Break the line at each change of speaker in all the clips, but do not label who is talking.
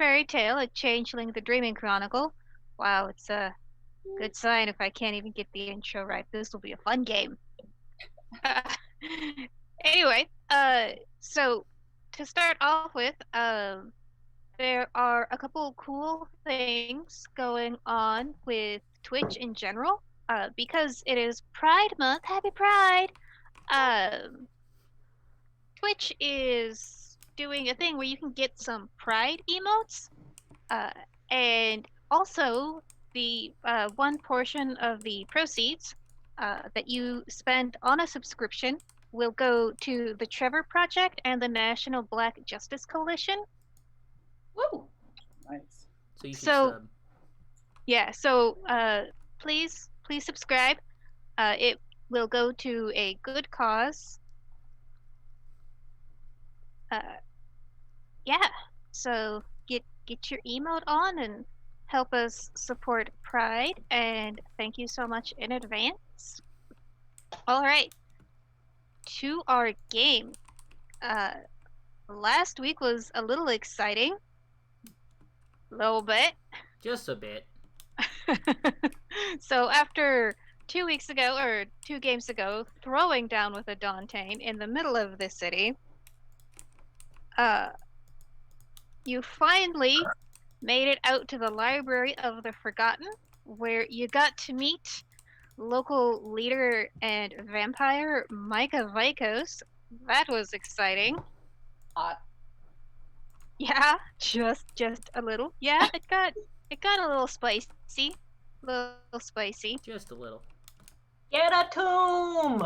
fairy tale, A Changeling the Dreaming Chronicle. Wow, it's a good sign if I can't even get the intro right. This will be a fun game. Anyway, so to start off with, there are a couple cool things going on with Twitch in general. Because it is Pride Month, happy Pride! Twitch is doing a thing where you can get some Pride emotes, and also the one portion of the proceeds that you spend on a subscription will go to the Trevor Project and the National Black Justice Coalition.
Woo!
Nice.
So you should
So-
sub.
Yeah, so please subscribe. It will go to a good cause. Yeah, so get your emote on and help us support Pride, and thank you so much in advance. All right, to our game. Last week was a little exciting. A little bit.
Just a bit.
So after 2 weeks ago, or 2 games ago, throwing down with a Dauntain in the middle of the city, you finally made it out to the Library of the Forgotten, where you got to meet local leader and vampire Micah Vikos. That was exciting.
Hot.
Yeah, just a little. Yeah, it got a little spicy. Little spicy.
Just a little.
Get a tomb!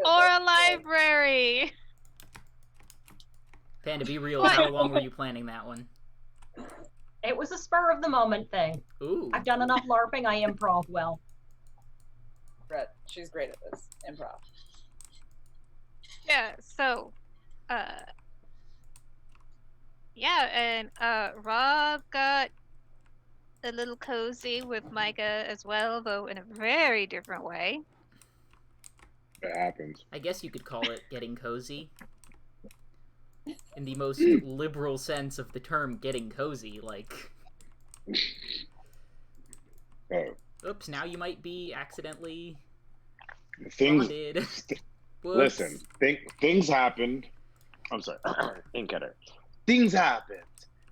Or a library.
Panda, be real.
What?
How long were you planning that one?
It was a spur of the moment thing.
Ooh.
I've done enough LARPing, I improv well.
Brett, she's great at this. Improv.
Yeah, so yeah, and Rob got a little cozy with Micah as well, though in a very different way.
That happens.
I guess you could call it getting cozy. In the most liberal sense of the term getting cozy, like...
Oh,
Oops, now you might be accidentally
things.
bonded.
Listen, things happened. I'm sorry, ink at her. Things happened,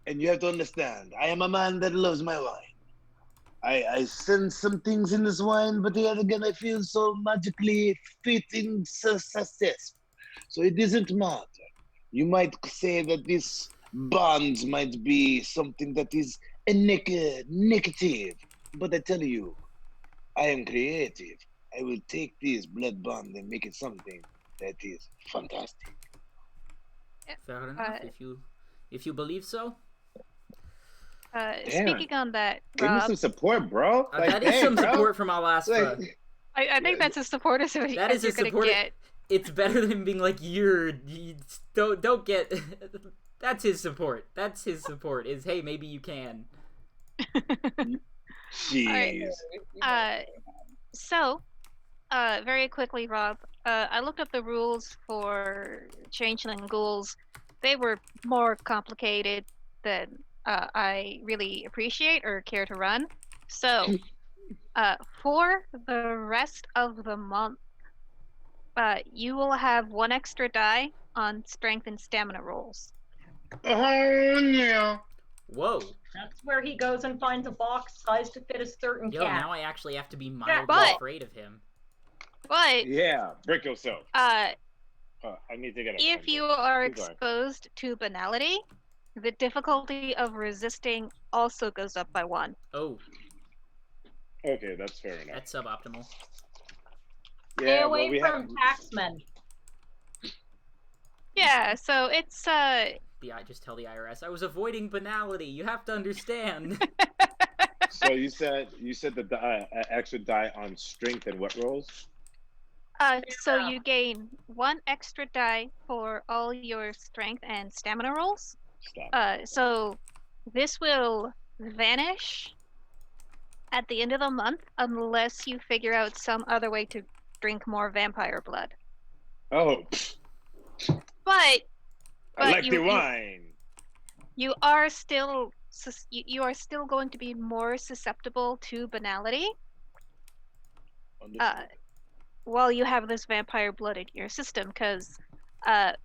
and you have to understand. I am a man that loves my wine. I sense some things in this wine, but the other again, I feel so magically fit in success. So it doesn't matter. You might say that this bond might be something that is a negative, but I tell you, I am creative. I will take this blood bond and make it something that is fantastic.
Fair enough, if you believe so.
Speaking on that,
Give me
Rob,
some support, bro.
That is some support from Alaska.
Like,
I think that's as supportive as
That is
you're
a
gonna
supportive-
get.
It's better than being like, you don't get... That's his support. That's his support, is, hey, maybe you can.
jeez.
So, very quickly, Rob, I looked up the rules for Changeling Ghouls. They were more complicated than I really appreciate or care to run. So, for the rest of the month, you will have 1 extra die on strength and stamina rolls.
Oh, yeah.
Whoa.
That's where he goes and finds a box sized to fit a certain
Yo,
cat.
now I actually have to be mildly
but-
afraid of him.
But
Yeah, break yourself.
uh,
I need to get a
if
pencil.
you are
Keep going.
exposed to banality, the difficulty of resisting also goes up by 1.
Oh,
Okay, that's fair enough.
that's suboptimal.
Stay
Yeah,
away
well, we
from
have.
taxmen.
Yeah, so it's
Just tell the IRS, I was avoiding banality. You have to understand.
So you said the extra die on strength and what rolls?
so you gain 1 extra die for all your strength and stamina rolls.
Stop.
So this will vanish at the end of the month unless you figure out some other way to drink more vampire blood.
Oh,
But
I like
you-
the
you-
wine.
you are still you are still going to be more susceptible to banality
Understood.
while you have this vampire blood in your system, because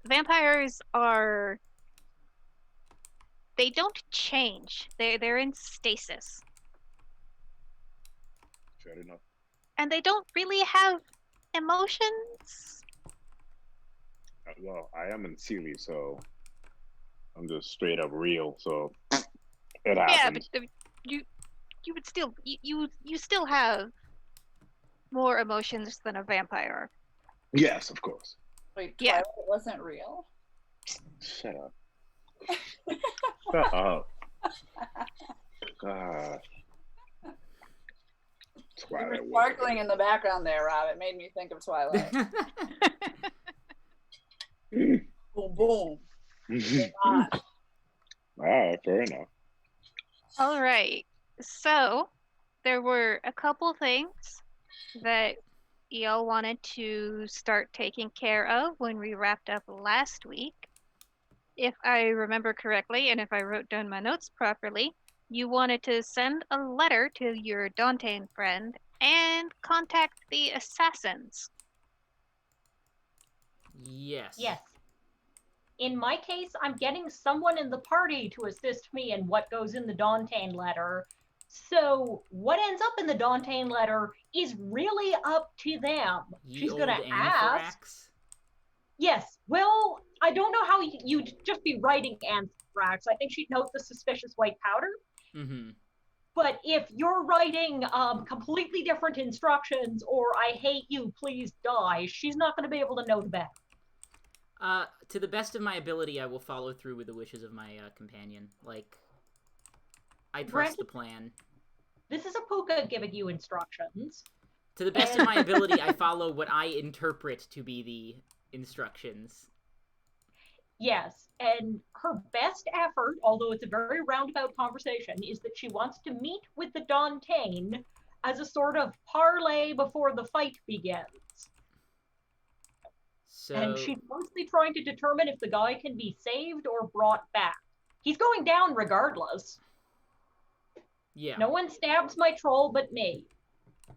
vampires are they don't change. They're in stasis,
Fair enough.
and they don't really have emotions.
Well, I am in Sealy, so I'm just straight up real. So it
Yeah,
happens.
but you you would still you still have more emotions than a vampire.
Yes, of course.
Wait,
Yeah.
Twilight wasn't real?
Shut up. Shut up. God.
You were
Twilight.
sparkling in the background there, Rob. It made me think of Twilight. Boom, boom. Ah,
Alright, fair enough.
All right. So there were a couple things that y'all wanted to start taking care of when we wrapped up last week. If I remember correctly, and if I wrote down my notes properly, you wanted to send a letter to your Dantean friend and contact the assassins.
Yes.
Yes. In my case, I'm getting someone in the party to assist me in what goes in the Dantean letter. So what ends up in the Dantean letter is really up to them.
Ye
She's
old
gonna ask.
anthrax.
Yes. Well, I don't know how you'd just be writing anthrax. I think she'd note the suspicious white powder.
Mm-hmm.
But if you're writing completely different instructions or I hate you, please die, she's not going to be able to know the better.
To the best of my ability, I will follow through with the wishes of my companion. Like, I trust the plan.
This is a Puka giving you instructions.
To the best of my ability, I follow what I interpret to be the instructions.
Yes, and her best effort, although it's a very roundabout conversation, is that she wants to meet with the Dantean as a sort of parlay before the fight begins.
So,
And she's mostly trying to determine if the guy can be saved or brought back. He's going down regardless.
yeah,
No one stabs my troll but me.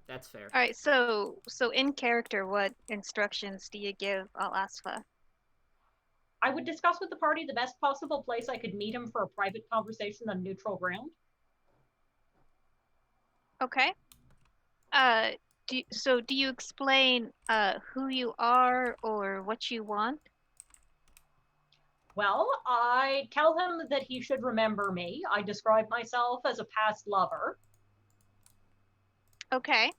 that's fair.
All right, so in character, what instructions do you give Al-Asfa?
I would discuss with the party the best possible place I could meet him for a private conversation on neutral ground.
Okay. Do you explain who you are or what you want?
Well, I tell him that he should remember me. I describe myself as a past lover.
Okay.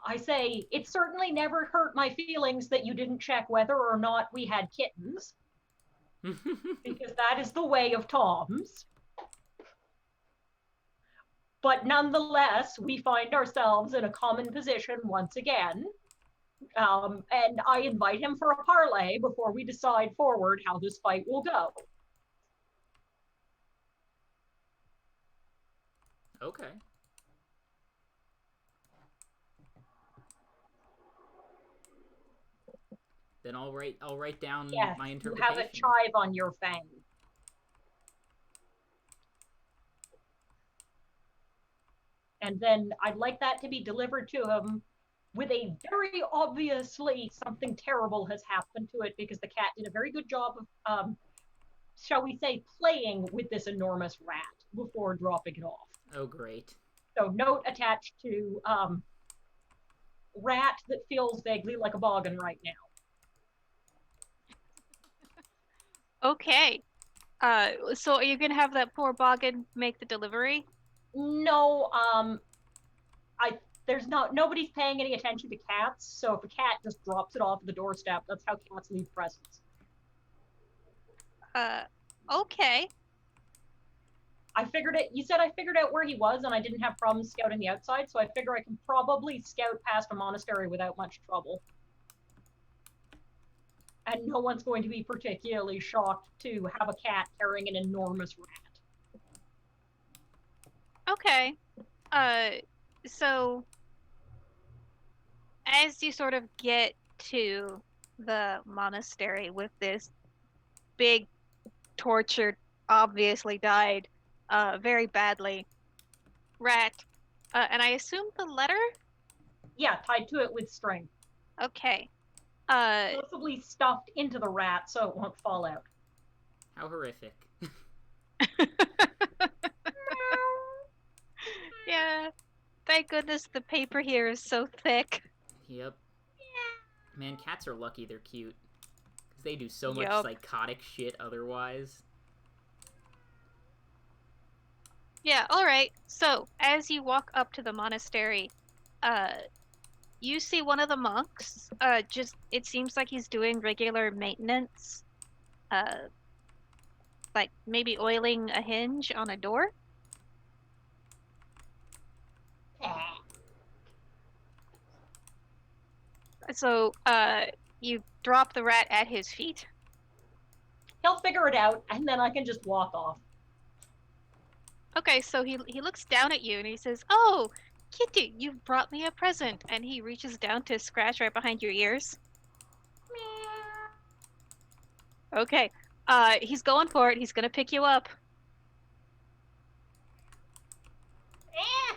I say, it certainly never hurt my feelings that you didn't check whether or not we had kittens, because that is the way of Toms. But nonetheless, we find ourselves in a common position once again. And I invite him for a parlay before we decide forward how this fight will go.
Okay. Then I'll write down
Yes,
my
you
interpretation.
have a chive on your fang. And then I'd like that to be delivered to him with a very obviously something terrible has happened to it, because the cat did a very good job of, shall we say, playing with this enormous rat before dropping it off.
Oh, great.
So note attached to rat that feels vaguely like a boggin right now.
Okay. So are you gonna have that poor Boggin make the delivery?
No, nobody's paying any attention to cats, so if a cat just drops it off at the doorstep, that's how cats leave presents.
Okay.
You said I figured out where he was and I didn't have problems scouting the outside, so I figure I can probably scout past a monastery without much trouble. And no one's going to be particularly shocked to have a cat carrying an enormous rat.
Okay. So as you sort of get to the monastery with this big tortured obviously died very badly. Rat. And I assume the letter?
Yeah, tied to it with string.
Okay.
Possibly stuffed into the rat so it won't fall out.
How horrific.
Yeah. Thank goodness the paper here is so thick.
Yep. Man, cats are lucky they're cute. Because they do so much
Yup.
psychotic shit otherwise.
Yeah, alright. So, as you walk up to the monastery, you see one of the monks, it seems like he's doing regular maintenance. Like maybe oiling a hinge on a door. So, you drop the rat at his feet.
He'll figure it out, and then I can just walk off.
Okay, so he looks down at you and he says, "Oh, Kitty, you've brought me a present." And he reaches down to scratch right behind your ears. Okay, he's going for it. He's gonna pick you up.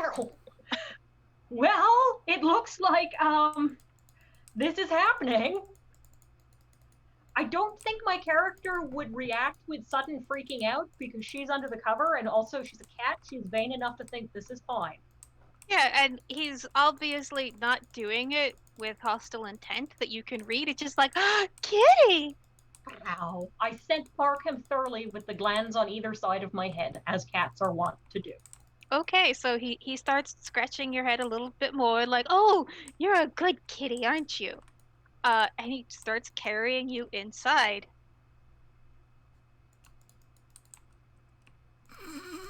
Ow. Well, it looks like this is happening. I don't think my character would react with sudden freaking out because she's under the cover and also she's a cat. She's vain enough to think this is fine.
Yeah, and he's obviously not doing it with hostile intent that you can read. It's just like, Kitty!
Ow. I scent mark him thoroughly with the glands on either side of my head, as cats are wont to do.
Okay, so he starts scratching your head a little bit more, like, "Oh, you're a good kitty, aren't you?" And he starts carrying you inside.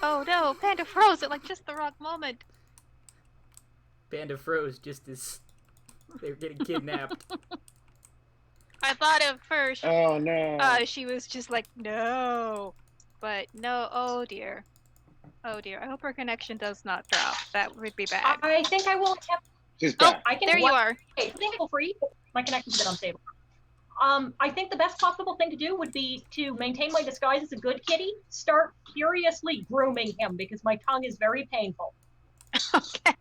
Oh no, Panda froze at like just the wrong moment.
Panda froze just as they were getting kidnapped.
I thought at first
Oh no.
she was just like, "No," but no. Oh dear. Oh dear. I hope her connection does not drop. That would be bad.
I think I will have.
She's
Oh,
back.
I can.
there you are.
Okay, thankful free. My connection's a bit unstable. I think the best possible thing to do would be to maintain my disguise as a good kitty, start furiously grooming him because my tongue is very painful.
Okay.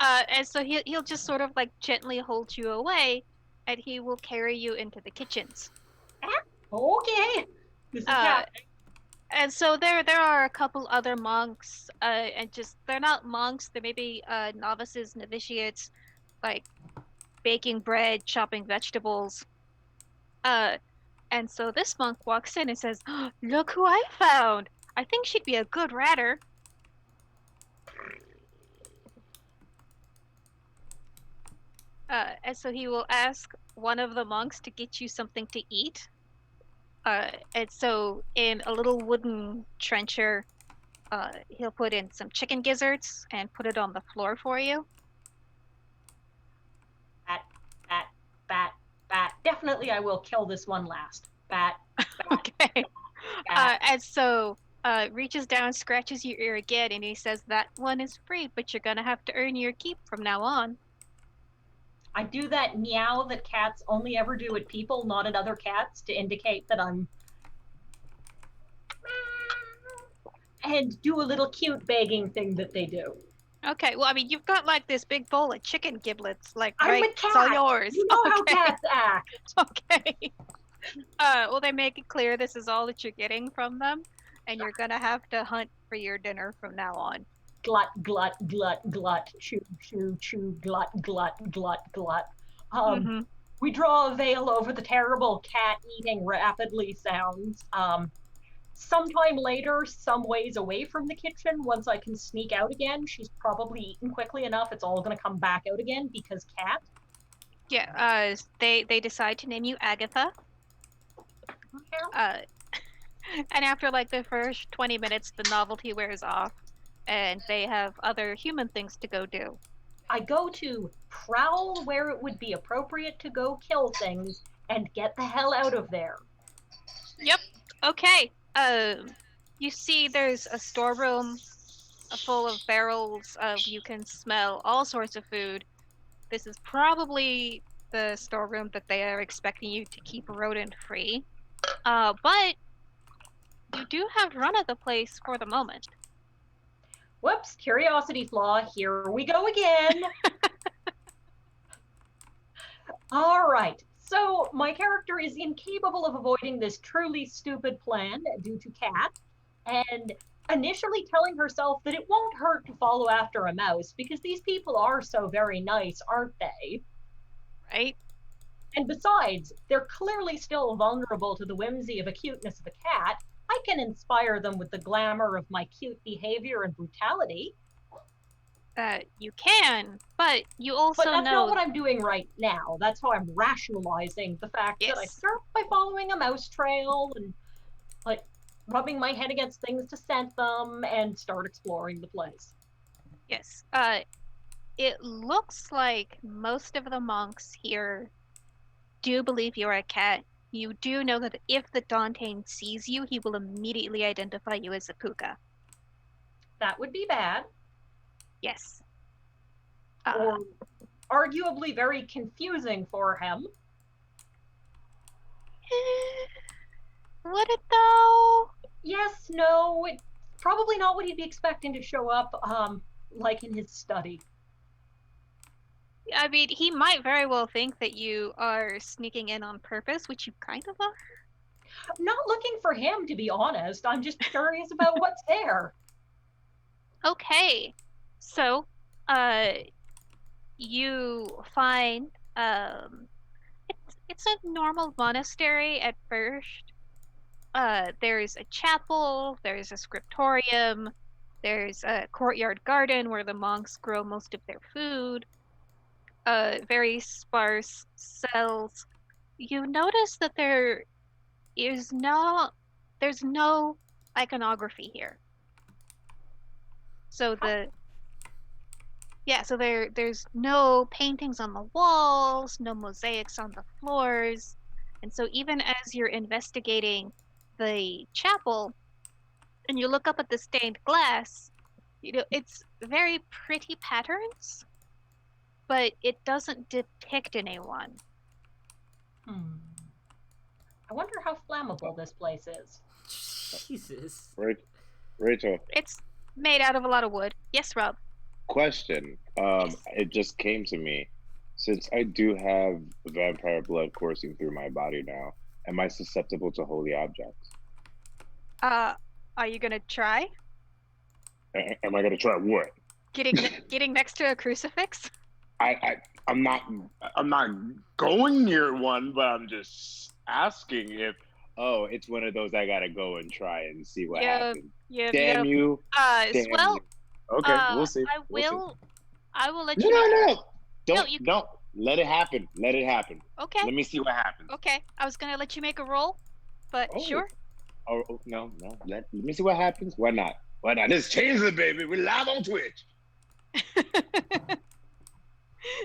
And so he'll just sort of like gently hold you away, and he will carry you into the kitchens.
Okay. This is happening.
And so there are a couple other monks, and just they're not monks. They're maybe novices, novitiates, like baking bread, chopping vegetables. And so this monk walks in and says, "Oh, look who I found! I think she'd be a good ratter." And so he will ask one of the monks to get you something to eat. And so in a little wooden trencher, he'll put in some chicken gizzards and put it on the floor for you.
Bat. Definitely I will kill this one last. Bat.
Okay.
Bat.
And so reaches down, scratches your ear again, and he says, "That one is free, but you're gonna have to earn your keep from now on."
I do that meow that cats only ever do at people, not at other cats, to indicate that I'm... And do a little cute begging thing that they do.
Okay, well, I mean, you've got like this big bowl of chicken giblets, like,
I'm
right?
a
It's all
cat.
yours.
You know
Okay.
how cats act.
Okay. Well, they make it clear this is all that you're getting from them, and you're gonna have to hunt for your dinner from now on.
Glut, glut, glut, glut, chew, chew, chew, glut, glut, glut, glut.
Mhm.
We draw a veil over the terrible cat eating rapidly sounds. Sometime later, some ways away from the kitchen, once I can sneak out again, she's probably eaten quickly enough, it's all gonna come back out again because cat.
Yeah, they decide to name you Agatha. And after like the first 20 minutes, the novelty wears off, and they have other human things to go do.
I go to prowl where it would be appropriate to go kill things and get the hell out of there.
Yep. Okay. You see there's a storeroom full of barrels of, you can smell all sorts of food. This is probably the storeroom that they are expecting you to keep rodent free. But you do have run of the place for the moment.
Whoops, curiosity flaw. Here we go again. All right. So my character is incapable of avoiding this truly stupid plan due to Cat, and initially telling herself that it won't hurt to follow after a mouse because these people are so very nice, aren't they?
Right?
And besides, they're clearly still vulnerable to the whimsy of a cuteness of a cat. I can inspire them with the glamour of my cute behavior and brutality.
You can, but you also
But that's
know.
not what I'm doing right now. That's how I'm rationalizing the fact that I
Yes.
start by following a mouse trail and like rubbing my head against things to scent them and start exploring the place.
Yes. It looks like most of the monks here do believe you're a cat. You do know that if the Dantean sees you, he will immediately identify you as a puka.
That would be bad,
Yes.
or arguably very confusing for him.
Would it though?
Yes, no, it's probably not what he'd be expecting to show up like in his study.
I mean, he might very well think that you are sneaking in on purpose, which you kind of are.
I'm not looking for him, to be honest. I'm just curious about what's there.
Okay. So, you find it's a normal monastery at first. There's a chapel, there's a scriptorium, there's a courtyard garden where the monks grow most of their food. Very sparse cells. You notice that there's no iconography here. So there's no paintings on the walls, no mosaics on the floors. And so even as you're investigating the chapel and you look up at the stained glass, it's very pretty patterns, but it doesn't depict anyone.
I wonder how flammable this place is.
Jesus.
Rachel,
It's made out of a lot of wood. Yes, Rob.
question.
Yes.
It just came to me. Since I do have vampire blood coursing through my body now, am I susceptible to holy objects?
Are you gonna try
Am I gonna try what?
getting next to a crucifix?
I'm not going near one, but I'm just asking if it's one of those I gotta go and try and see what happens.
Yeah.
Damn you. Damn
Well,
you. Okay, we'll see.
I will let
No,
you know.
no.
you-
Don't. Let it happen. Let it happen.
Okay.
Let me see what happens.
Okay. I was gonna let you make a roll, but
Oh.
sure.
Oh, no. Let me see what happens. Why not? This Changeling, baby. We're live on Twitch.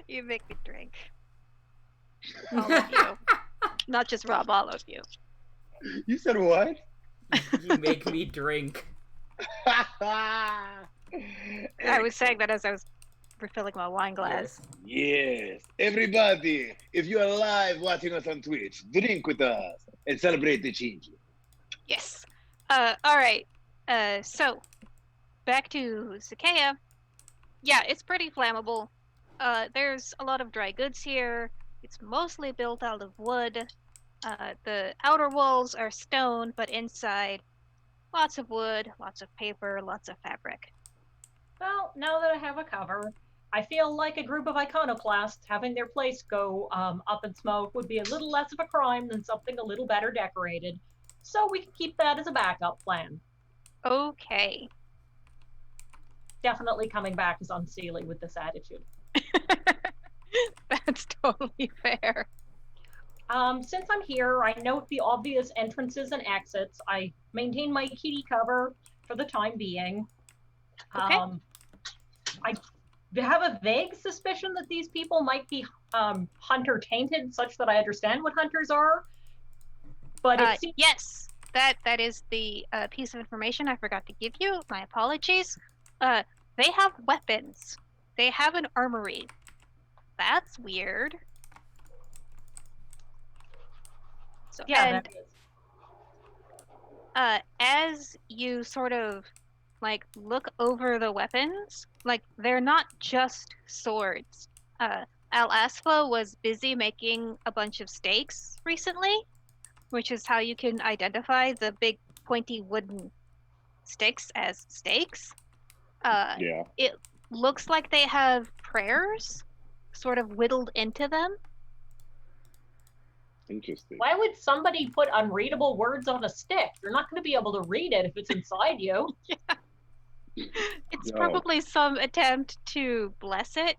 You make me drink. All of you. Not just Rob, all of you.
You said what?
You make me drink.
I was saying that as I was refilling my wine glass.
Yes. Everybody, if you are live watching us on Twitch, drink with us and celebrate the Changeling.
Yes. All right. So back to Sequoia. Yeah, it's pretty flammable. There's a lot of dry goods here. It's mostly built out of wood. The outer walls are stone, but inside, lots of wood, lots of paper, lots of fabric.
Well, now that I have a cover, I feel like a group of iconoclasts having their place go up in smoke would be a little less of a crime than something a little better decorated. So we can keep that as a backup plan.
Okay.
Definitely coming back as Unseelie with this attitude.
That's totally fair.
Since I'm here, I note the obvious entrances and exits. I maintain my kitty cover for the time being.
Okay.
I have a vague suspicion that these people might be hunter tainted, such that I understand what hunters are. But it seems
Yes, that is the piece of information I forgot to give you. My apologies. They have weapons. They have an armory. That's weird. So,
yeah,
and
that is.
as you sort of like look over the weapons, like they're not just swords. Al Asfa was busy making a bunch of stakes recently, which is how you can identify the big pointy wooden sticks as stakes.
Yeah.
It looks like they have prayers sort of whittled into them.
Interesting.
Why would somebody put unreadable words on a stick? You're not going to be able to read it if it's inside you.
It's
No.
probably some attempt to bless it.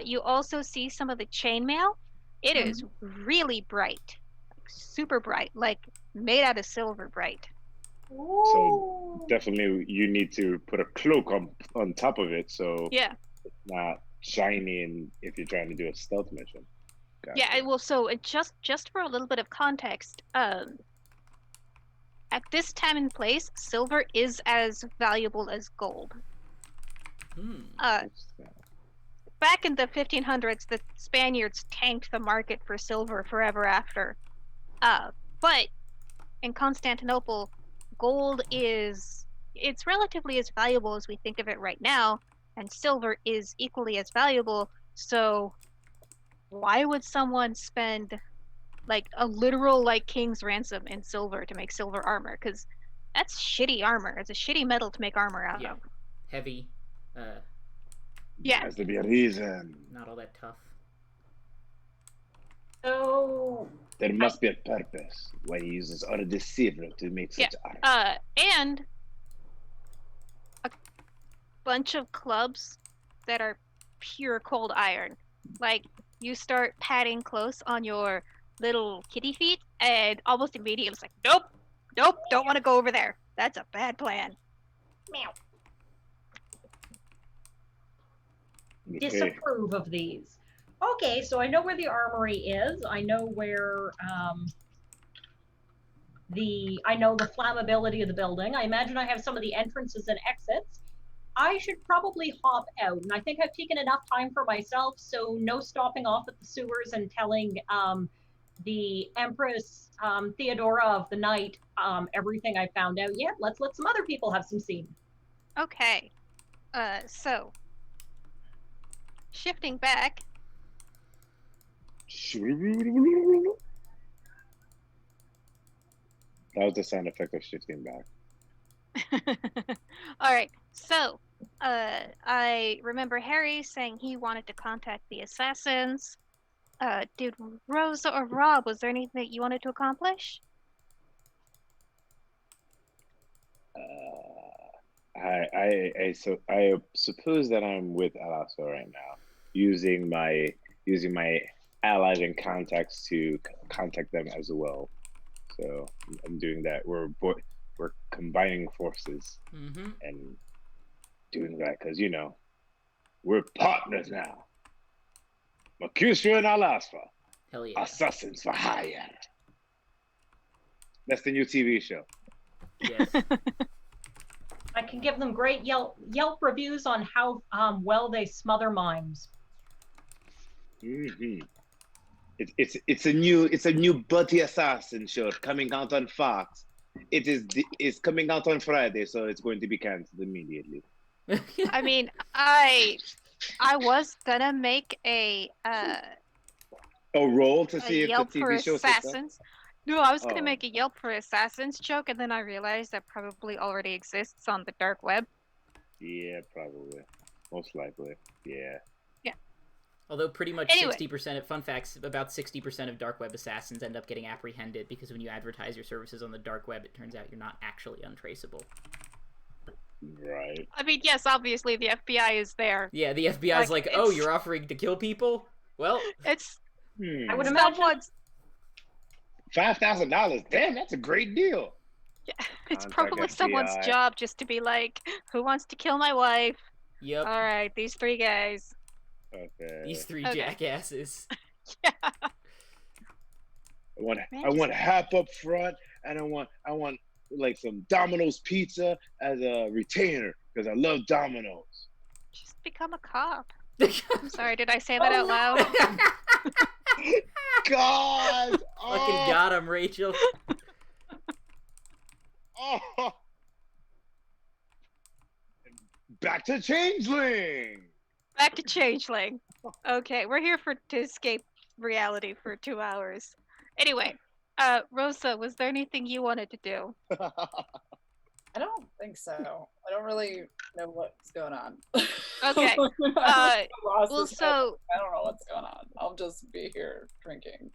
You also see some of the chainmail. It is really bright, like super bright, like made out of silver bright.
Ooh.
Definitely, you need to put a cloak on top of it, so
Yeah,
it's not shining if you're trying to do a stealth mission. Gotcha.
yeah. Well, so just for a little bit of context, at this time and place, silver is as valuable as gold. Back in the 1500s, the Spaniards tanked the market for silver forever after. But in Constantinople, gold it's relatively as valuable as we think of it right now, and silver is equally as valuable. So why would someone spend like a literal like king's ransom in silver to make silver armor? Because that's shitty armor. It's a shitty metal to make armor out of.
Heavy.
Yeah.
Has to be a reason.
Not all that tough.
So
There must be a purpose why he uses our deceiver to make such armor.
And a bunch of clubs that are pure cold iron. Like you start patting close on your little kitty feet, and almost immediately it's like, nope, don't want to go over there. That's a bad plan.
meow.
Okay.
Disapprove of these. Okay, so I know where the armory is. I know where I know the flammability of the building. I imagine I have some of the entrances and exits. I should probably hop out, and I think I've taken enough time for myself, so no stopping off at the sewers and telling the Empress Theodora of the Night everything I found out yet. Let's let some other people have some scene.
Okay. So shifting back.
That was the sound effect of shifting back.
All right. So, I remember Harry saying he wanted to contact the assassins. Did Rosa or Rob, was there anything that you wanted to accomplish?
I suppose that I'm with Alaska right now, using my allies and contacts to contact them as well. So I'm doing that. We're combining forces and doing that because we're partners now. Mercutio and Alaska,
Hell yeah.
assassins for hire. That's the new TV show.
Yes.
I can give them great Yelp reviews on how well they smother mimes.
Mm-hmm. It's a new Buddy Assassin show coming out on Fox. It's coming out on Friday, so it's going to be canceled immediately.
I mean, I was gonna make a
roll to see if
Yelp
the
for
TV show successful?
assassins. No, I was gonna
Oh.
make a Yelp for assassins joke, and then I realized that probably already exists on the dark web.
Yeah, probably. Most likely. Yeah.
Although pretty much
Anyway.
60% of, fun facts, about 60% of dark web assassins end up getting apprehended because when you advertise your services on the dark web, it turns out you're not actually untraceable.
Right.
I mean, yes, obviously the FBI is there.
Yeah, the FBI's
Like,
like, oh,
it's-
you're offering to kill people? Well,
It's
I would imagine
someone's.
$5,000. Damn, that's a great deal.
It's
Contact
probably someone's
FBI.
job just to be like, who wants to kill my wife?
yep,
All right, these three guys.
Okay.
these three
Okay.
jackasses.
Yeah.
I want
Man,
half up front, and I want like some Domino's pizza as a retainer because I love Domino's.
just become a cop. I'm sorry, did I say that out loud?
God,
Fucking got him, Rachel.
Oh, back to Changeling.
Back to Changeling. Okay, we're here to escape reality for 2 hours. Anyway, Rosa, was there anything you wanted to do?
I don't think so. I don't really know what's going on.
Okay.
I lost
Well,
this head.
so
I don't know what's going on. I'll just be here drinking.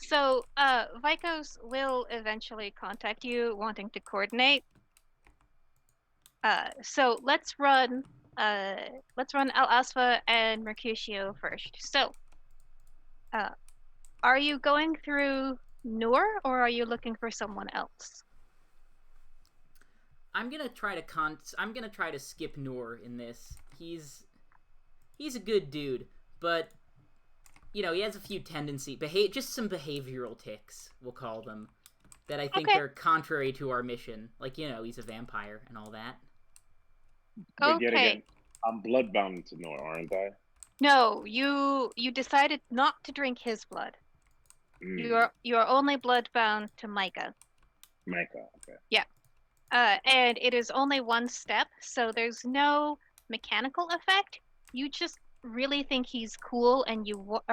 Vikos will eventually contact you wanting to coordinate. So let's run Al Asfa and Mercutio first. So, are you going through Noor or are you looking for someone else?
I'm gonna try to skip Noor in this. He's a good dude, but he has a few just some behavioral tics, we'll call them, that I think
Okay.
are contrary to our mission. Like, he's a vampire and all that.
But yet
Okay.
again, I'm bloodbound to Nor, aren't I?
No, you decided not to drink his blood.
Mm,
You are only bloodbound to Micah.
Micah, okay.
And it is only one step, so there's no mechanical effect. You just really think he's cool, and you want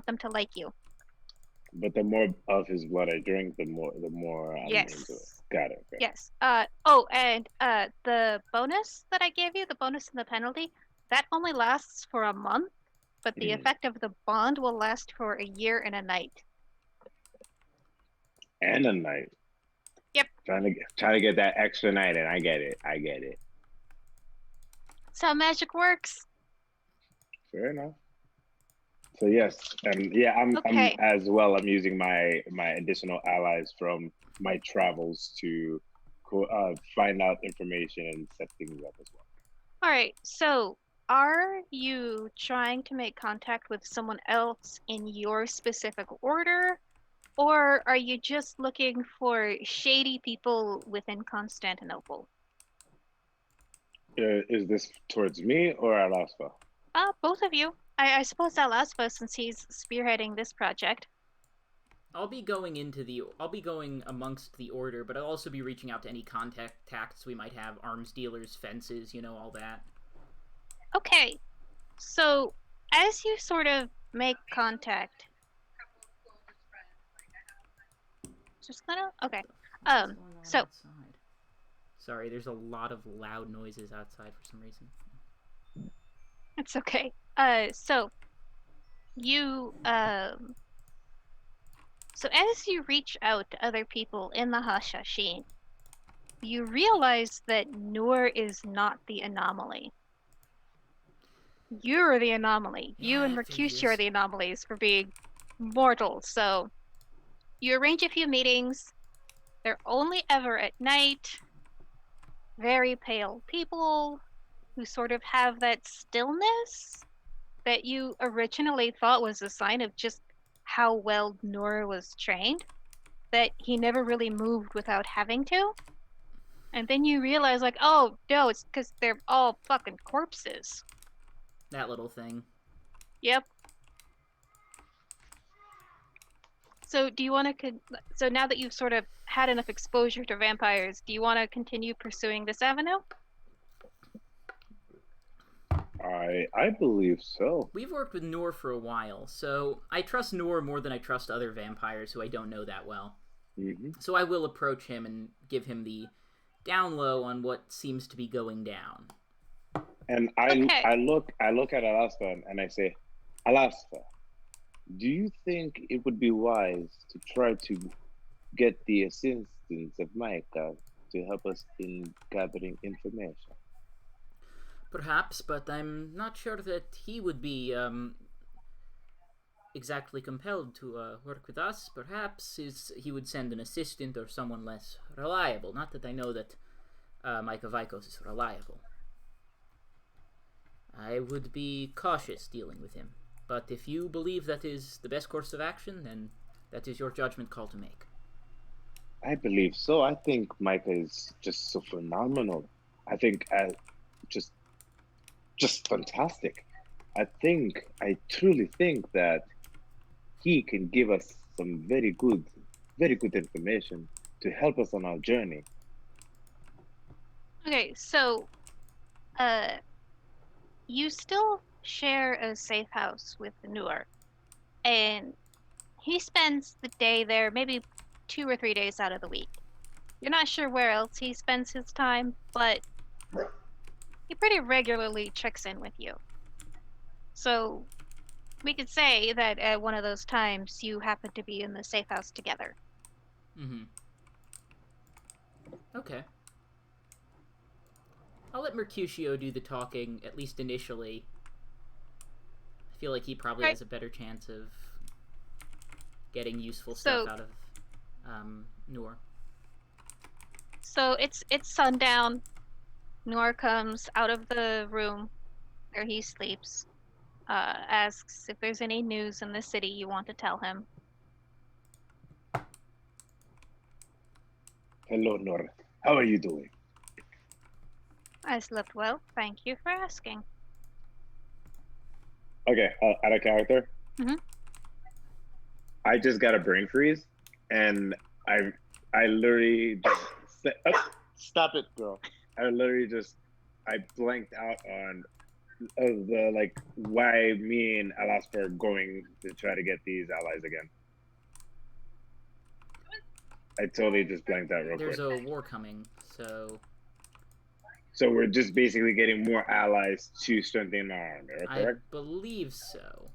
them to like you.
But the more of his blood I drink, the more I'm into it.
Yes.
Got it. Okay.
Yes. And the bonus that I gave you, the bonus and the penalty, that only lasts for a month, but the effect of the bond will last for a year and a night.
And a night.
Yep.
Trying to get that extra night, and I get it.
That's how magic works.
Fair enough. So yes, and yeah, I'm as well. I'm using my additional allies from my travels to find out information and set things up as well.
All right. So, are you trying to make contact with someone else in your specific order, or are you just looking for shady people within Constantinople?
Is this towards me or Alaska?
Both of you. I suppose Alaspa, since he's spearheading this project.
I'll be going amongst the order, but I'll also be reaching out to any contacts we might have, arms dealers, fences, all that.
Okay. So, as you sort of make contact, okay. So
outside? Sorry, there's a lot of loud noises outside for some reason.
it's okay. So you so as you reach out to other people in the Hashashin, you realize that Noor is not the anomaly. You're the anomaly. You and Mercutio are the anomalies for being mortal. So you arrange a few meetings. They're only ever at night. Very pale people who sort of have that stillness that you originally thought was a sign of just how well Noor was trained, that he never really moved without having to. And then you realize, like, oh, no, it's because they're all fucking corpses.
That little thing.
Yep. So do you want to... So now that you've sort of had enough exposure to vampires, do you want to continue pursuing this avenue?
I believe so.
We've worked with Noor for a while, so I trust Noor more than I trust other vampires who I don't know that well.
Mm-hmm.
So I will approach him and give him the down low on what seems to be going down.
And I look at Alaska and I say, Alaska, do you think it would be wise to try to get the assistance of Micah to help us in gathering information?
Perhaps, but I'm not sure that he would be exactly compelled to work with us. Perhaps he would send an assistant or someone less reliable. Not that I know that Micah Vikos is reliable. I would be cautious dealing with him. But if you believe that is the best course of action, then that is your judgment call to make.
I believe so. I think Micah is just so phenomenal. I think just fantastic. I truly think that he can give us some very good information to help us on our journey.
Okay, so you still share a safe house with Noor, and he spends the day there, maybe 2 or 3 days out of the week. You're not sure where else he spends his time, but he pretty regularly checks in with you. So we could say that at one of those times you happen to be in the safe house together.
Mm-hmm. Okay. I'll let Mercutio do the talking, at least initially. I feel like he probably
Right.
has a better chance of getting useful
So-
stuff out of Noor.
So it's sundown. Noor comes out of the room where he sleeps, asks if there's any news in the city you want to tell him.
Hello, Nora. How are you doing?
I slept well, thank you for asking.
Okay, out of character.
Mhm.
I just got a brain freeze, and I literally just said, oh, stop it, girl. I blanked out on the like why me and Alaska are going to try to get these allies again. I totally just blanked out real
There's
quick.
a war coming, so
So we're just basically getting more allies to strengthen our army,
I
correct?
believe so.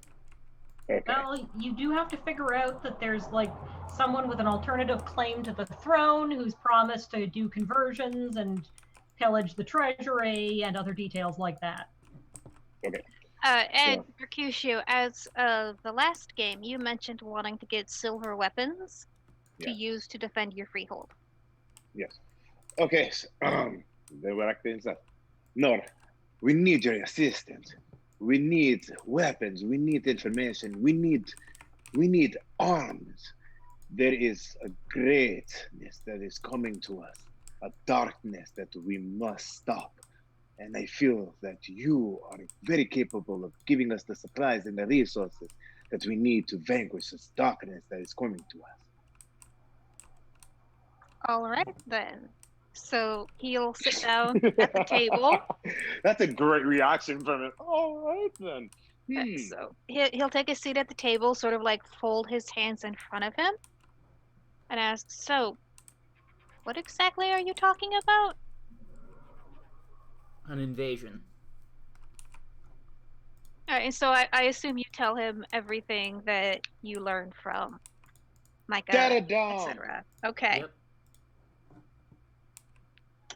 Okay.
Well, you do have to figure out that there's like someone with an alternative claim to the throne who's promised to do conversions and pillage the treasury and other details like that.
And Mercutio, as of the last game, you mentioned wanting to get silver weapons to
Yeah.
use to defend your freehold.
Yes. Okay. So, then we're like things up. Nora, we need your assistance. We need weapons. We need information. We need arms. There is a greatness that is coming to us, a darkness that we must stop. And I feel that you are very capable of giving us the supplies and the resources that we need to vanquish this darkness that is coming to us.
All right, then. So he'll sit down at the table.
That's a great reaction from it. All right then.
So he'll take a seat at the table, sort of like fold his hands in front of him, and ask, "So, what exactly are you talking about?"
An invasion.
All right, and so I assume you tell him everything that you learned from Micah,
Da-da-dum.
etc. Okay.
Yep.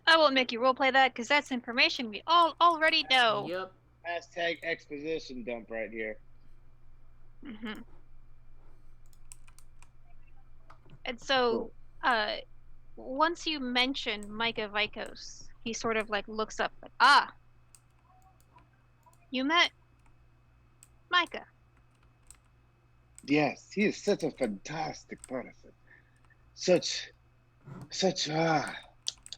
I won't make you roleplay that because that's information we all already know.
Yep.
Hashtag exposition dump right here.
Hmm. And so, once you mention Micah Vikos, he sort of like looks up, like, "Ah, you met Micah."
Yes, he is such a fantastic person. Such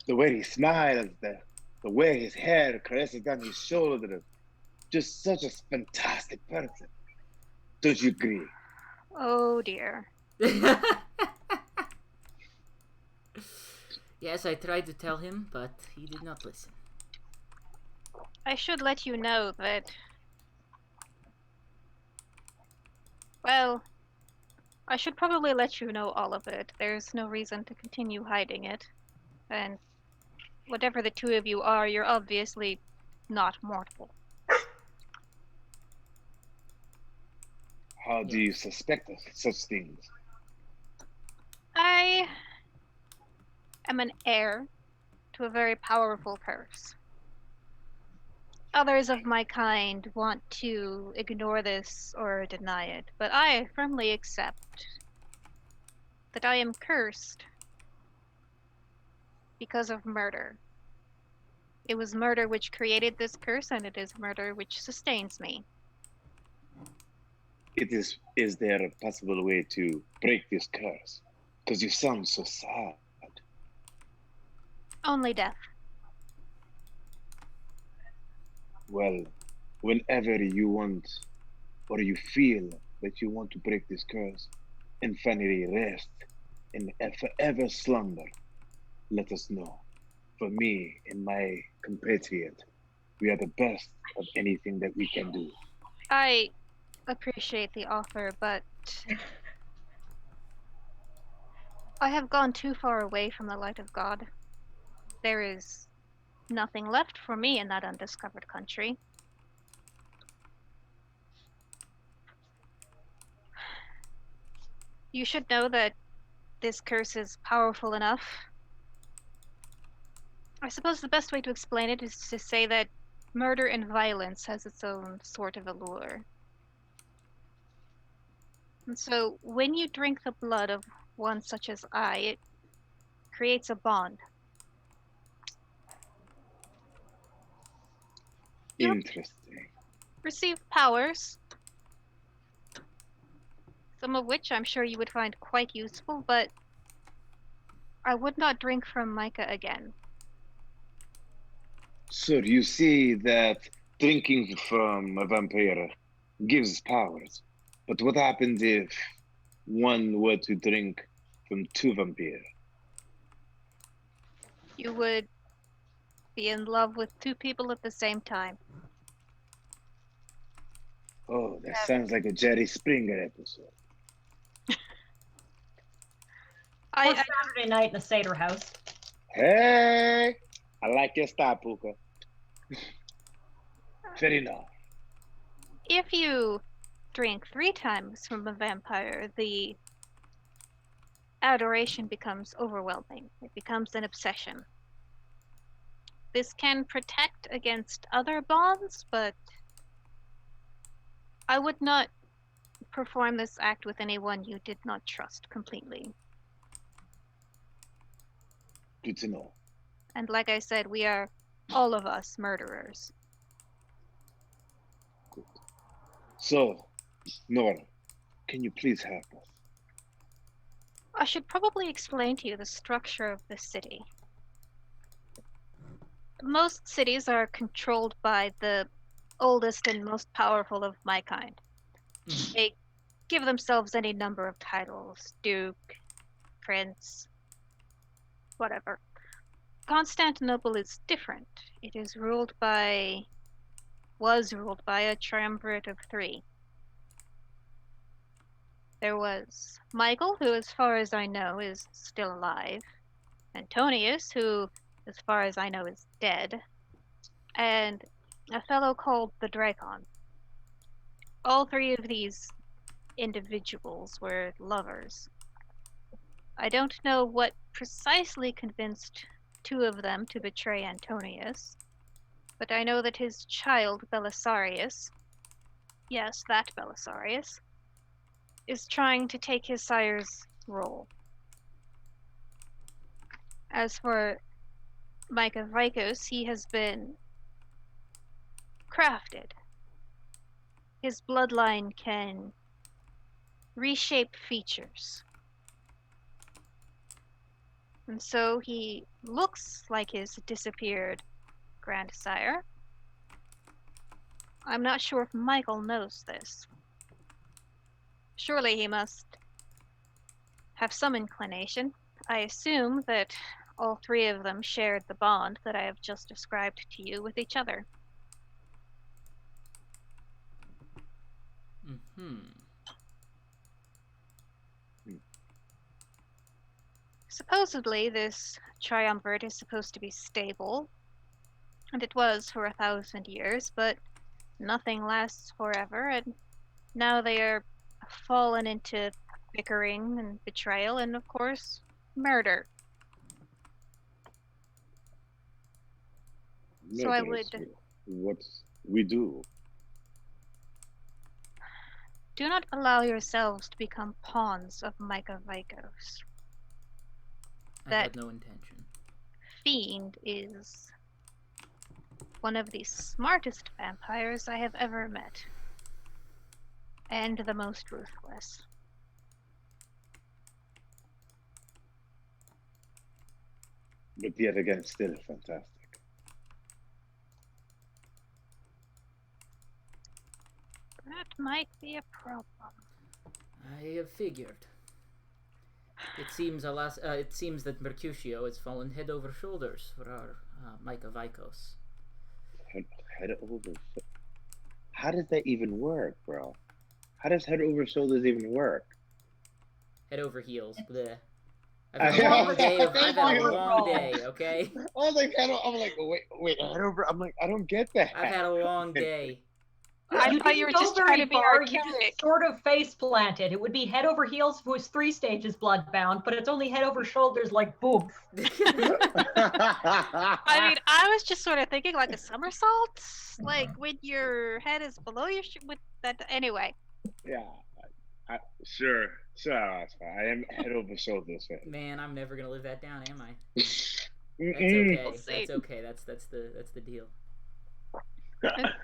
the way he smiles, the way his hair caresses down his shoulder, just such a fantastic person. Don't you agree?
Oh dear.
Yes, I tried to tell him, but he did not listen.
I should let you know that. Well, I should probably let you know all of it. There's no reason to continue hiding it. And whatever the two of you are, you're obviously not mortal.
How do you suspect of such things?
I am an heir to a very powerful curse. Others of my kind want to ignore this or deny it, but I firmly accept that I am cursed because of murder. It was murder which created this curse, and it is murder which sustains me.
Is there a possible way to break this curse? Because you sound so sad.
Only death.
Well, whenever you want or you feel that you want to break this curse, infinity rest in a forever slumber, let us know. For me and my compatriot, we are the best of anything that we can do.
I appreciate the offer, but I have gone too far away from the light of God. There is nothing left for me in that undiscovered country. You should know that this curse is powerful enough. I suppose the best way to explain it is to say that murder and violence has its own sort of allure. And so when you drink the blood of one such as I, it creates a bond. You
Interesting.
receive powers, some of which I'm sure you would find quite useful, but I would not drink from Micah again.
Sir, you see that drinking from a vampire gives powers. But what happens if one were to drink from two vampires?
You would be in love with two people at the same time.
Oh, that sounds like a Jerry Springer episode.
Or
I
Saturday night in the Seder house.
Hey, I like your style, Puka. Fair enough.
if you drink 3 times from a vampire, the adoration becomes overwhelming. It becomes an obsession. This can protect against other bonds, but I would not perform this act with anyone you did not trust completely.
Good to know.
And like I said, we are all of us murderers.
Good. So, Nora, can you please help us?
I should probably explain to you the structure of the city. Most cities are controlled by the oldest and most powerful of my kind. They give themselves any number of titles: Duke, Prince, whatever. Constantinople is different. It was ruled by a triumvirate of 3. There was Michael, who, as far as I know, is still alive. Antonius, who, as far as I know, is dead. And a fellow called the Drakon. All 3 of these individuals were lovers. I don't know what precisely convinced 2 of them to betray Antonius, but I know that his child, Belisarius, yes, that Belisarius, is trying to take his sire's role. As for Micah Vikos, he has been crafted. His bloodline can reshape features. And so he looks like his disappeared grandsire. I'm not sure if Michael knows this. Surely he must have some inclination. I assume that all 3 of them shared the bond that I have just described to you with each other. Supposedly, this triumvirate is supposed to be stable, and it was for 1,000 years, but nothing lasts forever, and now they are fallen into bickering and betrayal, and of course, murder. So I
Murderers,
would
what we do.
do not allow yourselves to become pawns of Micah Vikos.
I
That
had no intention.
fiend is one of the smartest vampires I have ever met, and the most ruthless.
But yet again, still fantastic.
That might be a problem.
I have figured. It seems it seems that Mercutio has fallen head over shoulders for our Micah Vikos.
Head over. How does that even work, bro? How does head over shoulders even work?
Head over heels. Bleh.
I
I've had a long day.
know.
I've had a long day. Okay.
I was like, I'm like, wait, head over. I'm like, I don't get that.
I've had a long day.
I
You
thought you
didn't
were
go
just
very
trying to be
far, you
artistic.
just sort of face planted. It would be head over heels if it was 3 stages bloodbound, but it's only head over shoulders like boom.
I mean, I was just sort of thinking like a somersault, like when your head is below your with that. Anyway,
Yeah. Sure. That's fine. I am head over shoulders.
Man, I'm never gonna live that down, am I? That's
Mm-mm.
okay.
We'll see.
That's okay. That's the deal.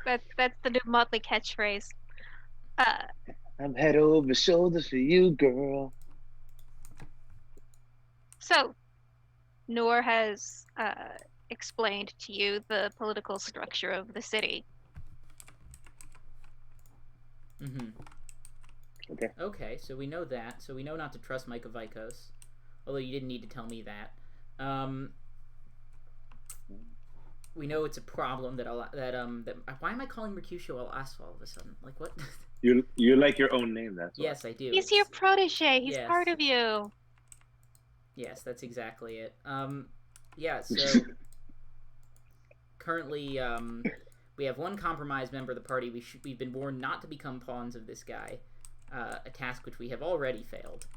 that's the new Motley catchphrase.
I'm head over shoulders for you, girl.
So, Noor has explained to you the political structure of the city.
Mm-hmm.
Okay.
Okay, so we know that. So we know not to trust Micah Vikos. Although you didn't need to tell me that. We know it's a problem that why am I calling Mercutio Al Asphalt all of a sudden? Like what?
You like your own name, that's why.
Yes, I do.
He's your protege. He's
Yes.
part of you.
Yes, that's exactly it. Yeah, so currently, we have one compromised member of the party. We've been warned not to become pawns of this guy, a task which we have already failed.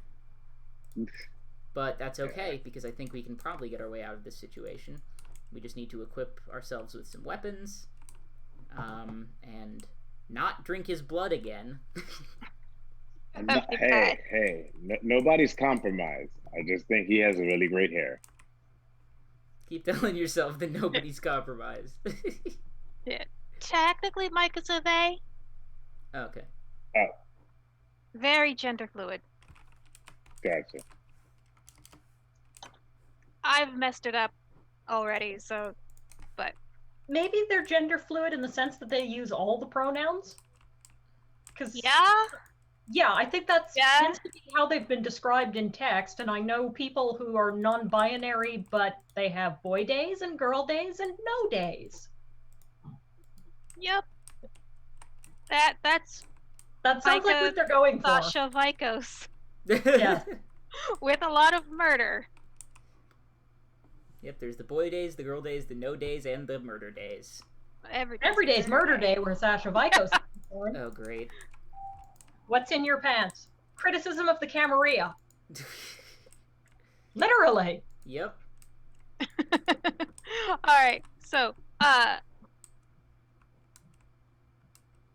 But that's okay, because I think we can probably get our way out of this situation. We just need to equip ourselves with some weapons, and not drink his blood again.
Hey, nobody's compromised. I just think he has really great hair.
Keep telling yourself that nobody's compromised.
Technically, Mike is a they.
Okay.
Very gender fluid.
Gotcha.
I've messed it up already, so.
Maybe they're gender fluid in the sense that they use all the pronouns. Yeah, I think that's tends to be how they've been described in text, and I know people who are non-binary, but they have boy days and girl days and no days.
Yep. That
sounds like what they're going for.
Sasha Vikos
Yeah.
with a lot of murder.
Yep, there's the boy days, the girl days, the no days, and the murder days.
Every
day's murder day where Sasha Vikos is born.
Oh, great.
What's in your pants? Criticism of the Camarilla. Literally.
Yep.
Alright, so,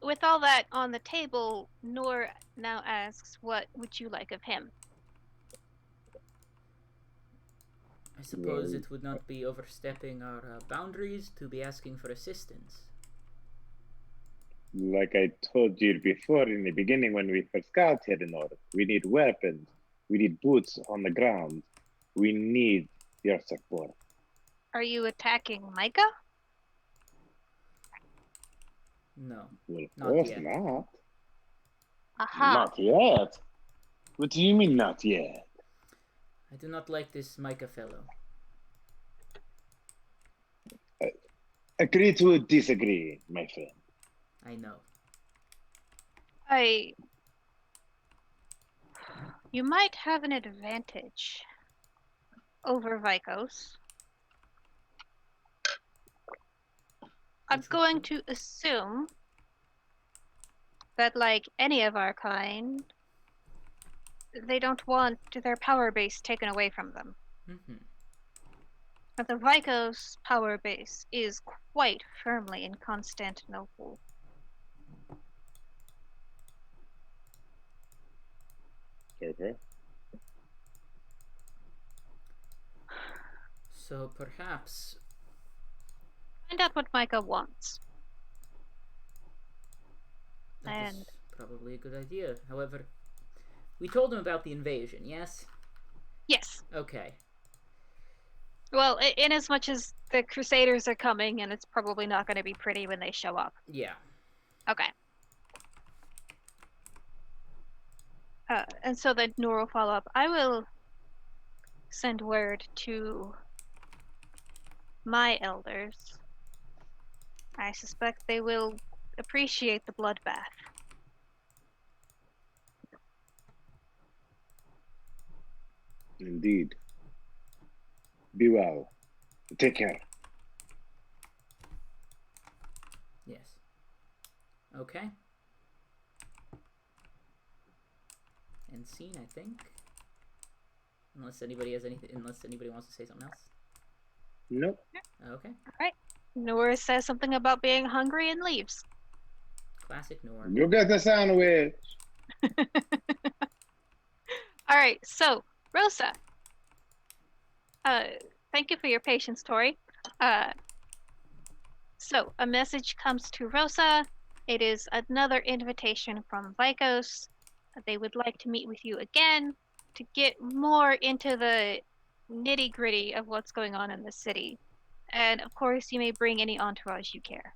with all that on the table, Noor now asks, what would you like of him?
I suppose it would not be overstepping our boundaries to be asking for assistance.
Like I told you before in the beginning when we first got here in North, we need weapons. We need boots on the ground. We need your support.
Are you attacking Micah?
No.
Well, of
Not
course
yet.
not.
Aha.
Not yet. What do you mean not yet?
I do not like this Micah fellow.
Agree to disagree, my friend.
I know.
You might have an advantage over Vikos. I'm going to assume that, like any of our kind, they don't want their power base taken away from them.
Mm-hmm.
But the Vikos power base is quite firmly in Constantinople.
Okay.
So perhaps
Find out what Micah wants.
that is
And-
probably a good idea. However, we told him about the invasion, yes?
Yes.
Okay.
Well, in as much as the Crusaders are coming, and it's probably not going to be pretty when they show up.
Yeah.
Okay. And so then Noor will follow up. I will send word to my elders, I suspect they will appreciate the bloodbath.
Indeed. Be well. Take care.
Yes. Okay. End scene, I think. Unless anybody wants to say something else.
Nope.
Okay.
Alright. Noor says something about being hungry and leaves.
Classic Noor.
You get the sandwich.
Alright, so, Rosa. Thank you for your patience, Tori. So, a message comes to Rosa. It is another invitation from Vikos. They would like to meet with you again to get more into the nitty gritty of what's going on in the city. And of course, you may bring any entourage you care.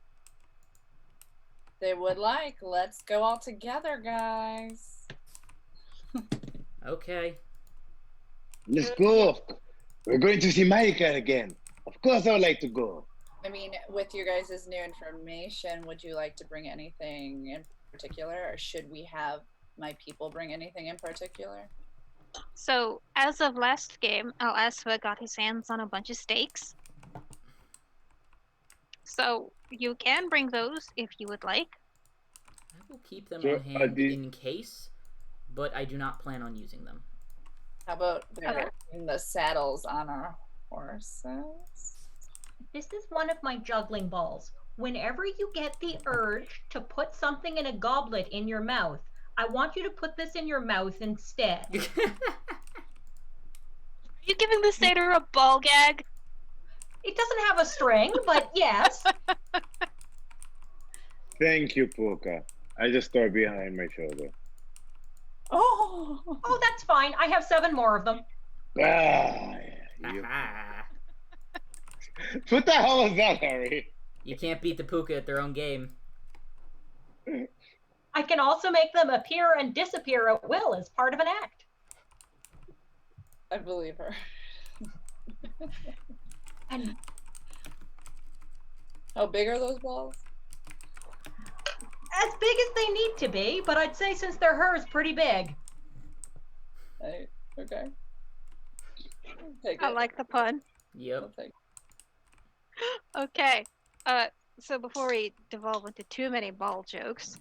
They would like. Let's go all together, guys.
Okay.
Let's go. We're going to see Micah again. Of course I would like to go.
I mean, with your guys' new information, would you like to bring anything in particular, or should we have my people bring anything in particular?
So, as of last game, Al Asfa got his hands on a bunch of steaks. So, you can bring those if you would like.
I will keep them
So,
on hand in case, but I do not plan on using them.
How about bringing the saddles on our horses?
This is one of my juggling balls. Whenever you get the urge to put something in a goblet in your mouth, I want you to put this in your mouth instead.
Are you giving the satyr a ball gag?
It doesn't have a string, but yes.
Thank you, Puka. I just throw it behind my shoulder.
Oh,
Oh, that's fine. I have 7 more of them.
Ah, what the hell was that, Harry?
You can't beat the Puka at their own game.
I can also make them appear and disappear at will as part of an act.
I believe her.
And
How big are those balls?
as big as they need to be, but I'd say since they're hers, pretty big.
Okay. Take
I
it.
like the pun.
Yep.
I'll take it.
Okay. So before we devolve into too many ball jokes,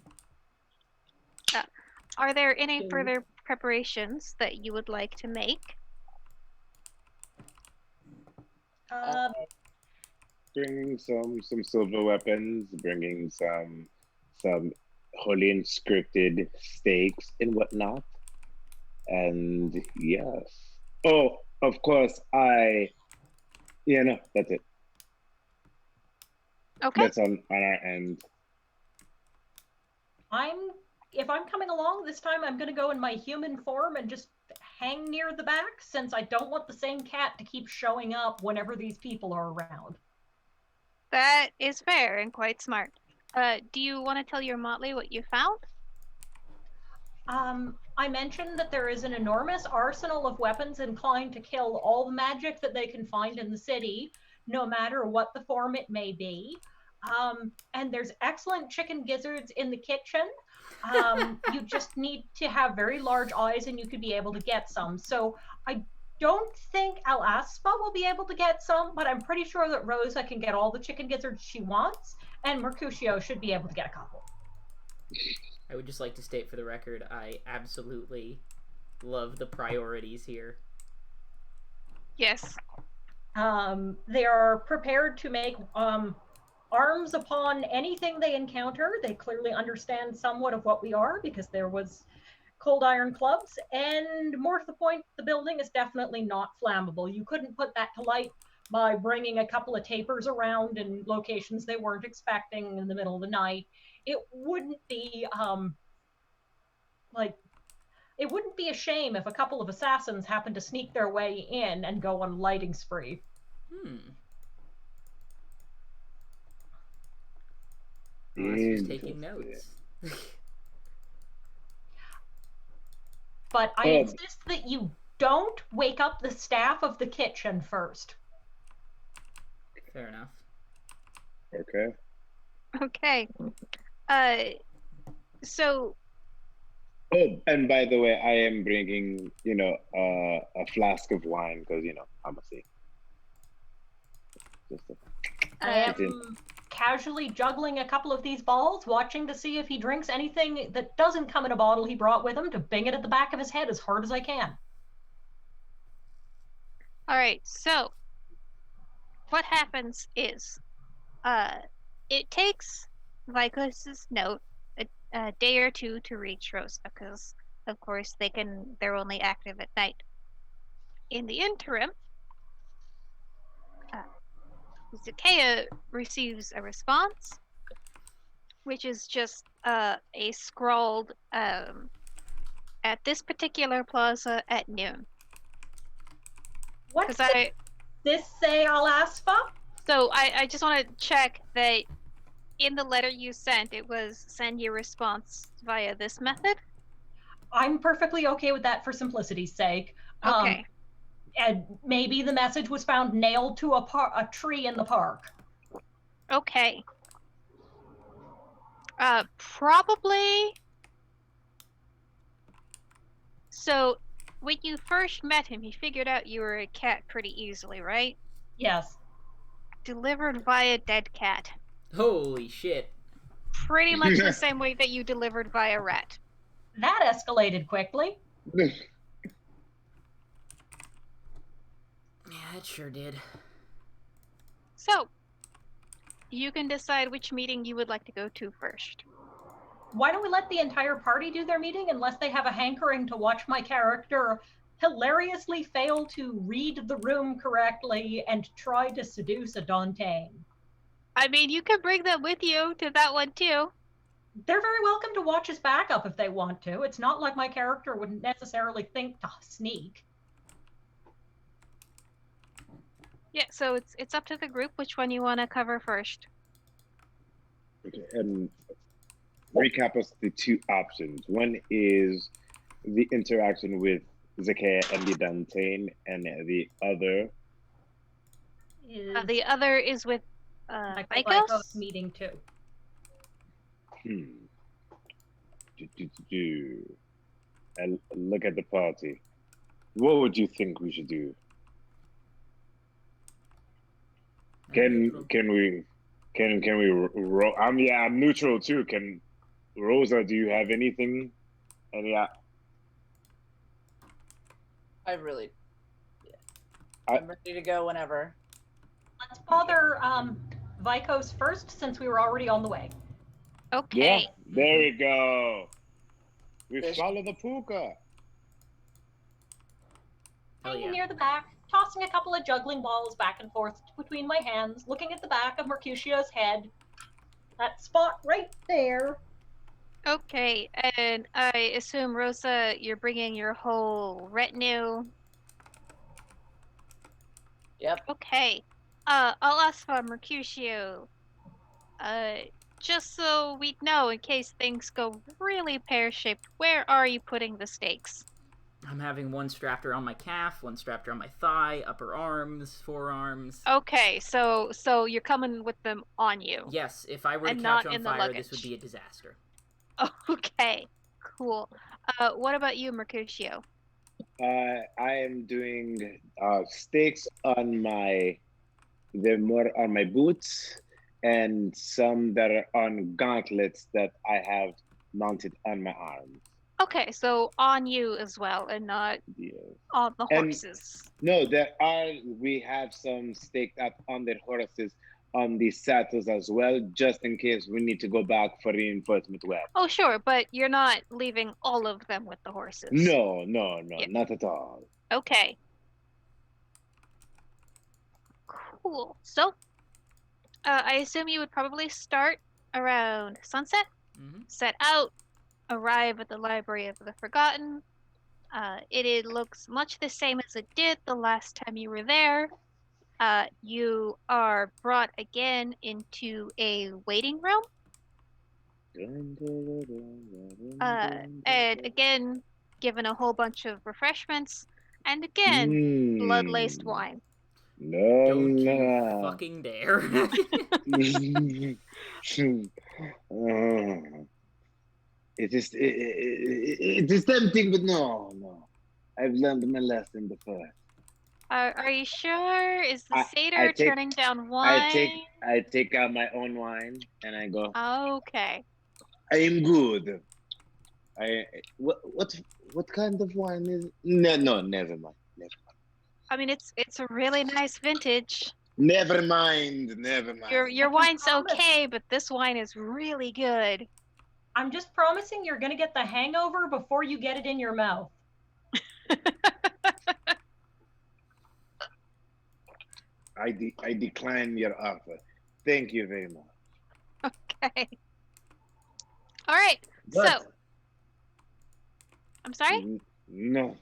are there any further preparations that you would like to make?
Bringing some silver weapons, bringing some holy inscripted stakes and whatnot. And yes. Oh, of course, no, that's it.
Okay.
That's on our end.
If I'm coming along this time, I'm going to go in my human form and just hang near the back, since I don't want the same cat to keep showing up whenever these people are around.
That is fair and quite smart. Do you want to tell your motley what you found?
I mentioned that there is an enormous arsenal of weapons inclined to kill all the magic that they can find in the city, no matter what the form it may be. And there's excellent chicken gizzards in the kitchen. You just need to have very large eyes and you could be able to get some. So I don't think Al Aspa will be able to get some, but I'm pretty sure that Rosa can get all the chicken gizzards she wants, and Mercutio should be able to get a couple.
I would just like to state for the record, I absolutely love the priorities here.
Yes.
They are prepared to make arms upon anything they encounter. They clearly understand somewhat of what we are, because there was cold iron clubs, and more to the point, the building is definitely not flammable. You couldn't put that to light by bringing a couple of tapers around in locations they weren't expecting in the middle of the night. It wouldn't be it wouldn't be a shame if a couple of assassins happened to sneak their way in and go on a lighting spree.
Just taking notes.
But I insist that you don't wake up the staff of the kitchen first.
Fair enough.
Okay.
Okay. So
Oh, and by the way, I am bringing, a flask of wine because, I'm a saint. Just
I
uh,
am casually juggling a couple of these balls, watching to see if he drinks anything that doesn't come in a bottle he brought with him to bang it at the back of his head as hard as I can.
all right. So what happens is, it takes Vicos's note a day or two to reach Rosa because, of course, they're only active at night. In the interim, uh, Zakea receives a response, which is just a scrawled at this particular plaza at noon.
What
Because
does this say, Alasfa?
so I just want to check that in the letter you sent, it was send your response via this method.
I'm perfectly okay with that for simplicity's sake.
Okay.
And maybe the message was found nailed to a tree in the park.
Okay. Probably. So, when you first met him, he figured out you were a cat pretty easily, right?
Yes.
Delivered via dead cat.
Holy shit.
Pretty much the same way that you delivered via rat.
That escalated quickly.
Yeah, it sure did.
So, you can decide which meeting you would like to go to first.
Why don't we let the entire party do their meeting unless they have a hankering to watch my character hilariously fail to read the room correctly and try to seduce a Dantain?
I mean, you can bring them with you to that one too.
They're very welcome to watch his backup if they want to. It's not like my character wouldn't necessarily think to sneak.
Yeah, so it's up to the group which one you want to cover first.
Okay, and recap us the two options. One is the interaction with Zakea and the Dantain, and the other.
The other is with
Vicos meeting too.
And look at the party. What would you think we should do? Can we I'm neutral too. Can Rosa, do you have anything?
I'm ready to go whenever.
Let's bother Vicos first since we were already on the way.
Okay.
Yeah, there we go. We
Fish.
follow the puka.
Hanging near the back, tossing a couple of juggling balls back and forth between my hands, looking at the back of Mercutio's head. That spot right there.
Okay, and I assume, Rosa, you're bringing your whole retinue.
Yep.
Okay. I'll ask for Mercutio. Just so we know, in case things go really pear-shaped, where are you putting the stakes?
I'm having one strapped around my calf, one strapped around my thigh, upper arms, forearms.
Okay, so you're coming with them on you.
Yes, if I were to
And
catch
not
on
in the
fire,
luggage.
this would be a disaster.
Okay, cool. What about you, Mercutio?
I am doing stakes on they're more on my boots, and some that are on gauntlets that I have mounted on my arms.
Okay, so on you as well, and not
Yes.
on the horses.
No, we have some staked up on the horses on the saddles as well, just in case we need to go back for reinforcement web.
Oh, sure, but you're not leaving all of them with the horses.
No,
Yeah.
not at all.
Okay. Cool. So, I assume you would probably start around sunset, set out, arrive at the Library of the Forgotten. It looks much the same as it did the last time you were there. You are brought again into a waiting room. And again, given a whole bunch of refreshments. And again, blood-laced
Mm.
wine.
No,
Don't you
no.
fucking dare.
It is tempting, but no. I've learned my lesson before.
Are you sure? Is the
I
satyr
take
turning down
I
wine?
take out my own wine and I go,
Okay.
I am good. What kind of wine is? No, never mind.
I mean, it's a really nice vintage.
Never mind.
Your
I
wine's
promise.
okay, but this wine is really good.
I'm just promising you're gonna get the hangover before you get it in your mouth.
I decline your offer. Thank you very much.
Okay. All right.
But
So, I'm sorry?
no.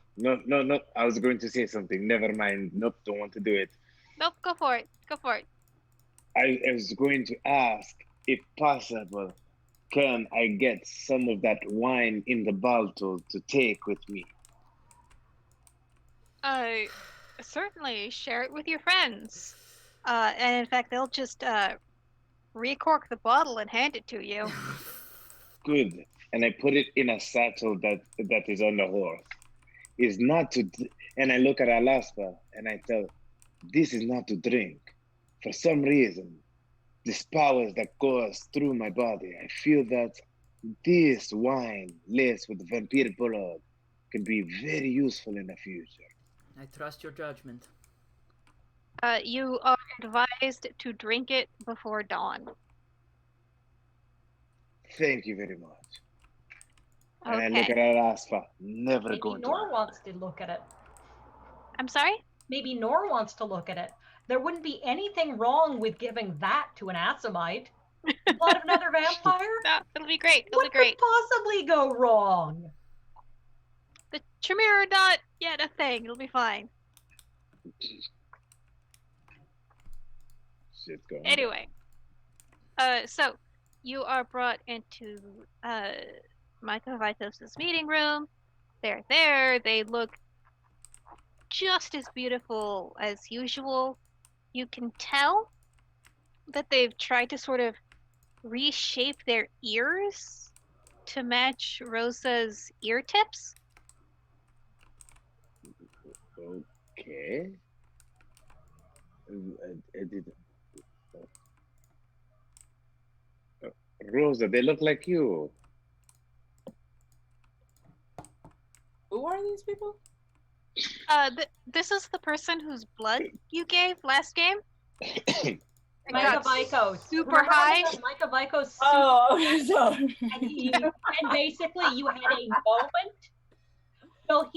I was going to say something. Never mind. Nope, don't want to do it.
Nope, go for it. Go for it.
I was going to ask, if possible, can I get some of that wine in the bottle to take with me?
Certainly share it with your friends. And in fact, they'll just recork the bottle and hand it to you.
Good. And I put it in a satchel that is on the horse. Is not to, and I look at Alaspa and I tell, this is not to drink. For some reason, this power that goes through my body, I feel that this wine laced with vampire blood can be very useful in the future.
I trust your judgment.
You are advised to drink it before dawn.
Thank you very much. And I
Okay.
look at Alaspa, never
Maybe
going to.
Nor wants to look at it.
I'm sorry?
Maybe Nor wants to look at it. There wouldn't be anything wrong with giving that to an Assamite. Blood of another vampire?
No, it'll be great. It'll
What
be great.
could possibly go wrong?
The Tremere are not yet a thing. It'll be fine.
Shit going
Anyway, so you are brought into Micah Vitos' meeting room. They're there. They look just as beautiful as usual. You can tell that they've tried to sort of reshape their ears to match Rosa's ear tips.
Okay. I did. Rosa, they look like you.
Who are these people?
This is the person whose blood you gave last game.
Micah Vicos.
Super
Remember
high.
Micah Vicos.
Oh, so
And basically you had a moment. So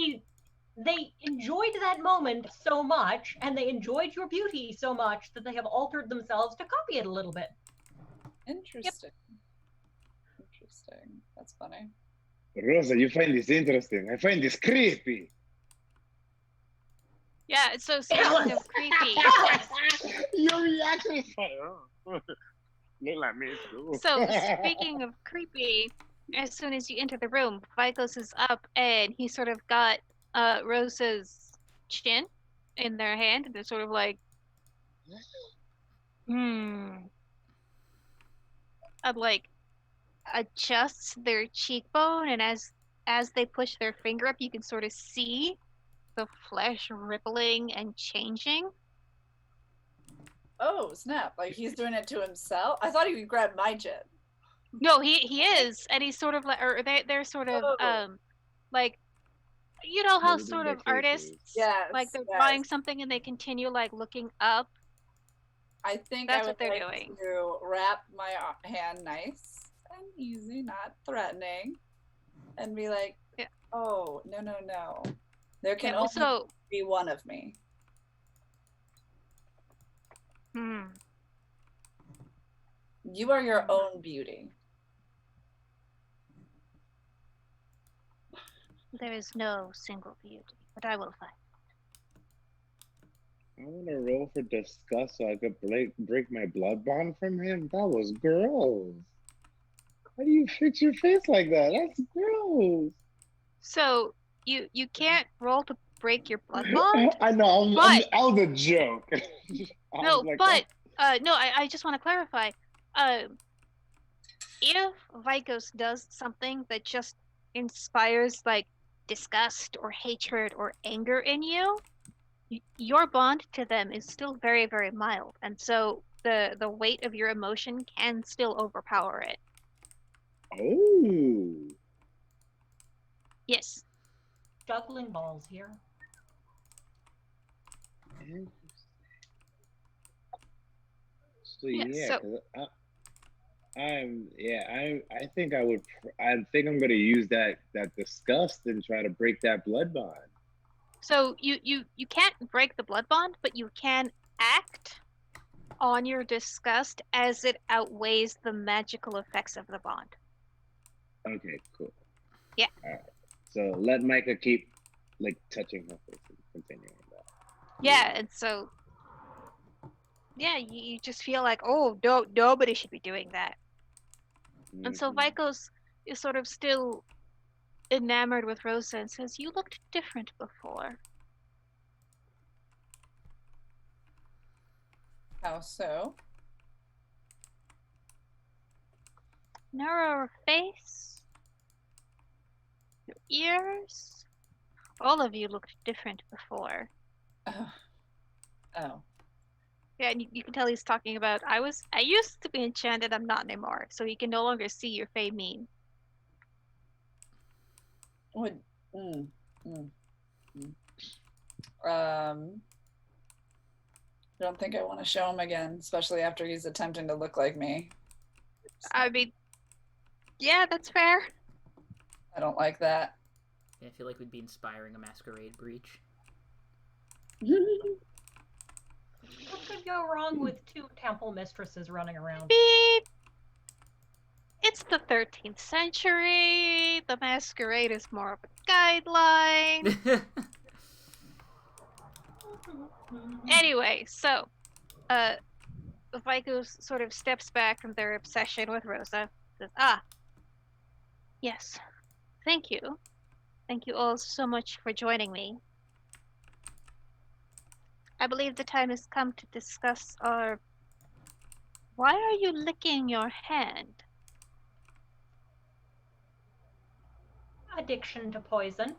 they enjoyed that moment so much, and they enjoyed your beauty so much that they have altered themselves to copy it a little bit.
interesting. Interesting. That's funny.
Rosa, you find this interesting. I find this creepy.
Yeah, so speaking of creepy.
Your reaction is like, oh. Look like me too.
So speaking of creepy, as soon as you enter the room, Vicos is up and he sort of got Rosa's chin in their hand, and they're sort of like, and like adjusts their cheekbone, and as they push their finger up, you can sort of see the flesh rippling and changing.
Oh, snap. Like he's doing it to himself? I thought he would grab my chin.
No, he is, and he's sort of like, or they're sort of like, you know how
Moving
sort
their
of artists,
Yes,
like they're
yes.
drawing something and they continue like looking up.
I think
That's
I
what
would
they're
like
doing.
to wrap my hand nice and easy, not threatening, and be like,
Yeah.
oh, no. There can
Yeah,
only
so
be one of me. You are your own beauty.
there is no single beauty, but I will find.
I want to roll for disgust so I could break my blood bond from him. That was gross. How do you fix your face like that? That's gross.
So you can't roll to break your blood bond.
I know.
But
that was a joke.
no, I just want to clarify. If Vikos does something that just inspires like disgust or hatred or anger in you, your bond to them is still very, very mild, and so the weight of your emotion can still overpower it.
Oh.
Yes.
Juggling balls here.
So
Yeah,
yeah,
so-
'cause I think I think I'm gonna use that disgust and try to break that blood bond.
So you can't break the blood bond, but you can act on your disgust as it outweighs the magical effects of the bond.
Okay, cool.
Yeah.
All right. So let Micah keep like touching her face and continuing that.
Yeah, and so yeah, you just feel like, oh, nobody should be doing that. And so
Mhm.
Vikos is sort of still enamored with Rosa and says, "You looked different before."
How so?
Narrower face, your ears. All of you looked different before.
Oh. Oh.
Yeah, and you can tell he's talking about, I used to be enchanted, I'm not anymore, so he can no longer see your Fae mean.
Would. I don't think I want to show him again, especially after he's attempting to look like me.
I mean, yeah, that's fair.
I don't like that.
Yeah, I feel like we'd be inspiring a masquerade breach.
What could go wrong with two temple mistresses running around?
Beep. It's the 13th century. The masquerade is more of a guideline. Anyway, so, Vikos sort of steps back from their obsession with Rosa. Says, yes, thank you. Thank you all so much for joining me. I believe the time has come to discuss our... Why are you licking your hand?
Addiction to poison.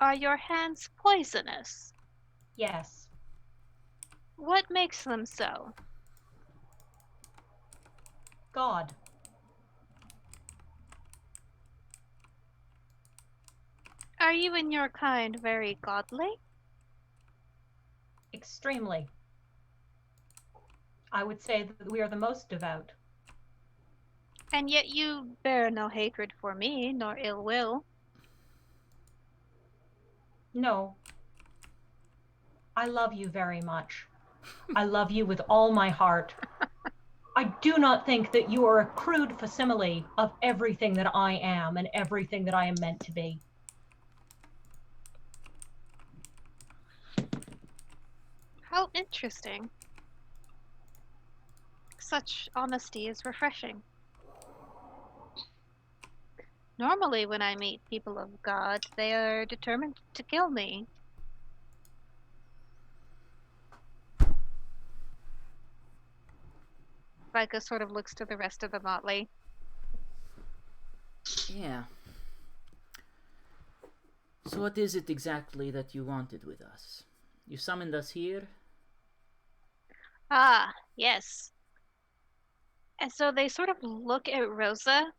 Are your hands poisonous?
Yes.
What makes them so?
God.
Are you and your kind very godly?
Extremely. I would say that we are the most devout.
And yet you bear no hatred for me, nor ill will.
No. I love you very much. I love you with all my heart. I do not think that you are a crude facsimile of everything that I am and everything that I am meant to be.
How interesting. Such honesty is refreshing. Normally, when I meet people of God, they are determined to kill me. Vika sort of looks to the rest of the motley.
Yeah. So what is it exactly that you wanted with us? You summoned us here?
Ah, yes. And so they sort of look at Rosa,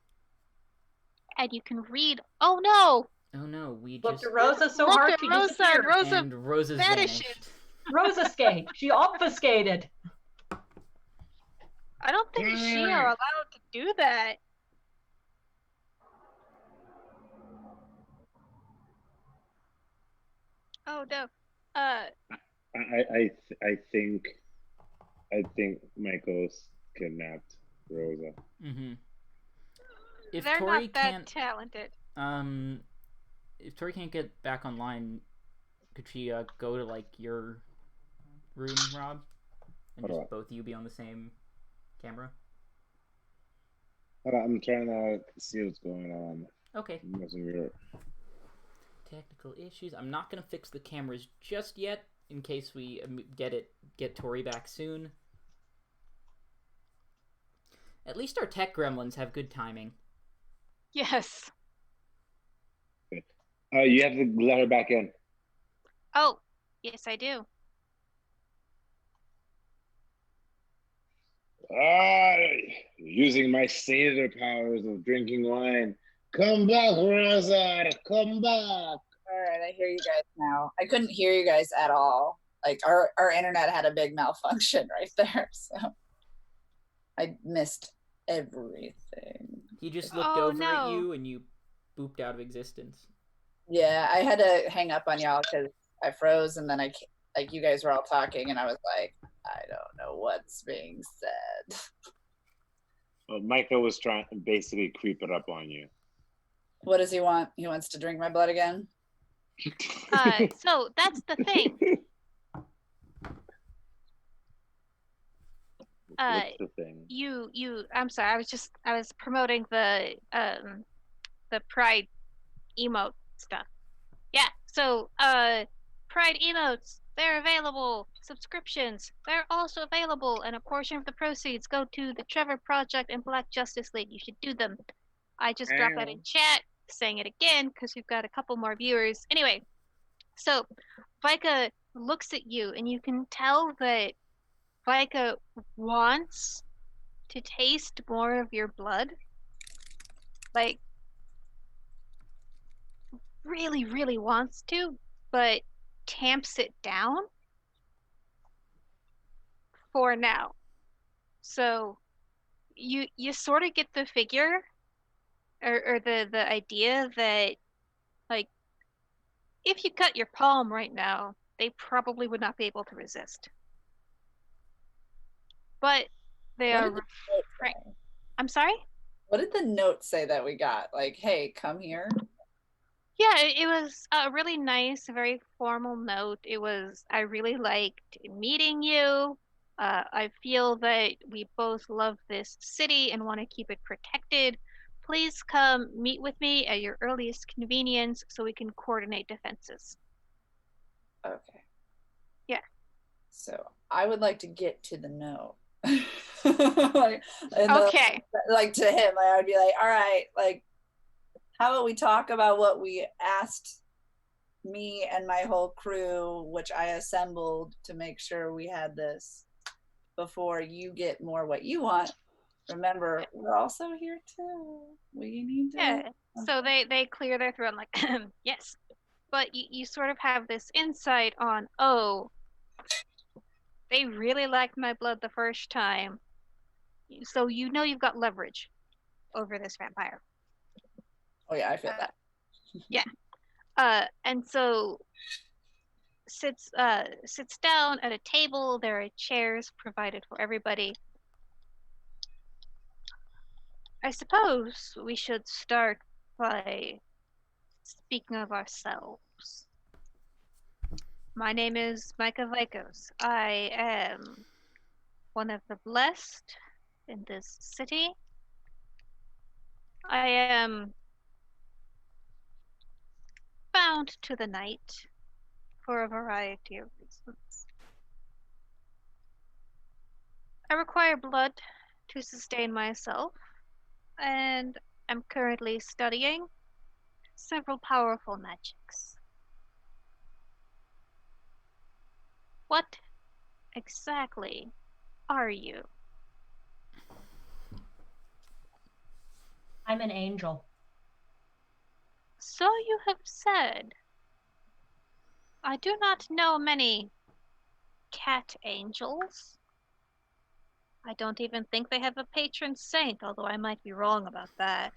and you can read, oh no!
Oh no, we
Looked
just...
at Rosa so
Look
hard
at
she
Rosa,
disappeared.
Rosa
and Rosa's
vanishes.
vanished.
Rosa skate. She obfuscated.
I don't think she are allowed to do that. Oh no.
I think Michael's kidnapped Rosa.
Mm-hmm. If
They're
Tori
not that
can't,
talented.
if Tori can't get back online, could she go to like your room, Rob, and
Hold
just
on.
both of you be on the same camera?
Hold on, I'm trying to see what's going on.
Okay. Technical issues. I'm not gonna fix the cameras just yet, in case we get Tori back soon. At least our tech gremlins have good timing.
Yes.
You have to let her back in.
Oh, yes, I do.
Using my satyr powers of drinking wine. Come back, Rosa. Come back.
All right, I hear you guys now. I couldn't hear you guys at all. Like our internet had a big malfunction right there, so I missed everything.
He just looked over at you and you booped out of existence.
Yeah, I had to hang up on y'all because I froze, and then you guys were all talking, and I was like, I don't know what's being said.
Well, Micah was trying to basically creep it up on you.
What does he want? He wants to drink my blood again?
So that's the thing.
What's the thing?
I'm sorry, I was promoting the Pride emote stuff. Yeah, so Pride emotes, they're available. Subscriptions, they're also available, and a portion of the proceeds go to the Trevor Project and Black Justice League. You should do them. I just dropped that in chat, saying it again because we've got a couple more viewers. Anyway, so Vika looks at you, and you can tell that Vika wants to taste more of your blood. Like, really, really wants to, but tamps it down for now. So you sort of get the figure or the idea that, like, if you cut your palm right now, they probably would not be able to resist. But they are refrain. I'm sorry?
What did the note say that we got? Like, hey, come here?
Yeah, it was a really nice, very formal note. It was, I really liked meeting you. I feel that we both love this city and want to keep it protected. Please come meet with me at your earliest convenience so we can coordinate defenses.
Okay.
Yeah.
So I would like to get to the note.
Okay.
Like to him, I would be like, all right, like, how about we talk about what we asked me and my whole crew, which I assembled to make sure we had this before you get more what you want. Remember, we're also here too. We need to.
Yeah. So they clear their throat like, yes. But you sort of have this insight on, oh, they really liked my blood the first time. So you know you've got leverage over this vampire.
Oh yeah, I feel that.
Yeah. And so sits down at a table. There are chairs provided for everybody. I suppose we should start by speaking of ourselves. My name is Micah Vikos. I am one of the blessed in this city. I am bound to the night for a variety of reasons. I require blood to sustain myself, and I'm currently studying several powerful magics. What exactly are you?
I'm an angel.
So you have said. I do not know many cat angels. I don't even think they have a patron saint, although I might be wrong about that.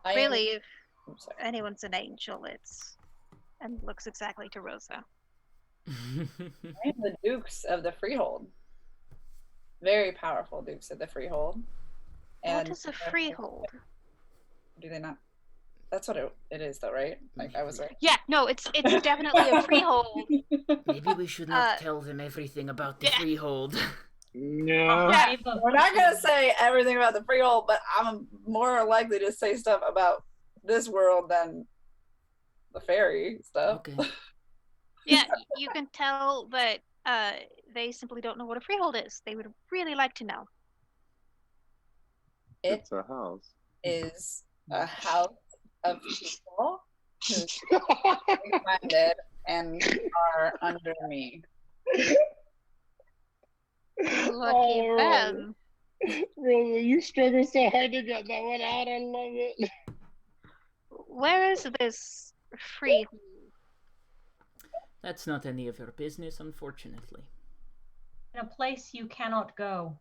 Really, if anyone's an angel, it's and looks exactly to Rosa.
I am the Dukes of the Freehold. Very powerful Dukes of the Freehold.
And what is a freehold?
Do they not? That's what it is, though, right? Like, I was right.
Yeah, no, it's definitely a freehold.
Maybe we should not tell them everything about the freehold.
Yeah.
Yeah,
Hive of
we're not gonna say everything about the freehold, but I'm more likely to say stuff about this world than the fairy stuff.
Okay.
Yeah, you can tell that they simply don't know what a freehold is. They would really like to know.
It
It's a house.
is a house of people who minded and are under me.
Lucky them.
Rosa, you struggle so hard to get that one out. I love it.
Where is this freehold?
That's not any of your business, unfortunately.
in a place you cannot go.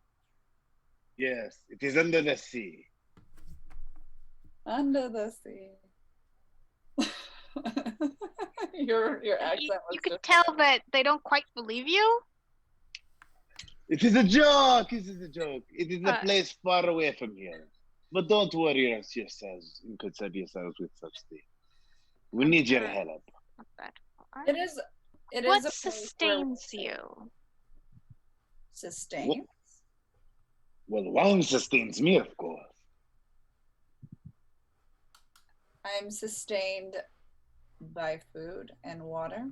Yes, it is under the sea.
Under the sea. Your accent was
You can
just
tell that they don't quite believe you.
It is a joke. It is a joke. It is a
Uh,
place far away from here. But don't worry yourselves and concern yourselves with such things. We
I'm
need your
sure.
help.
Not that far.
it is
What
a place where
sustains you?
sustain.
Well, wine sustains me, of course.
I'm sustained by food and water,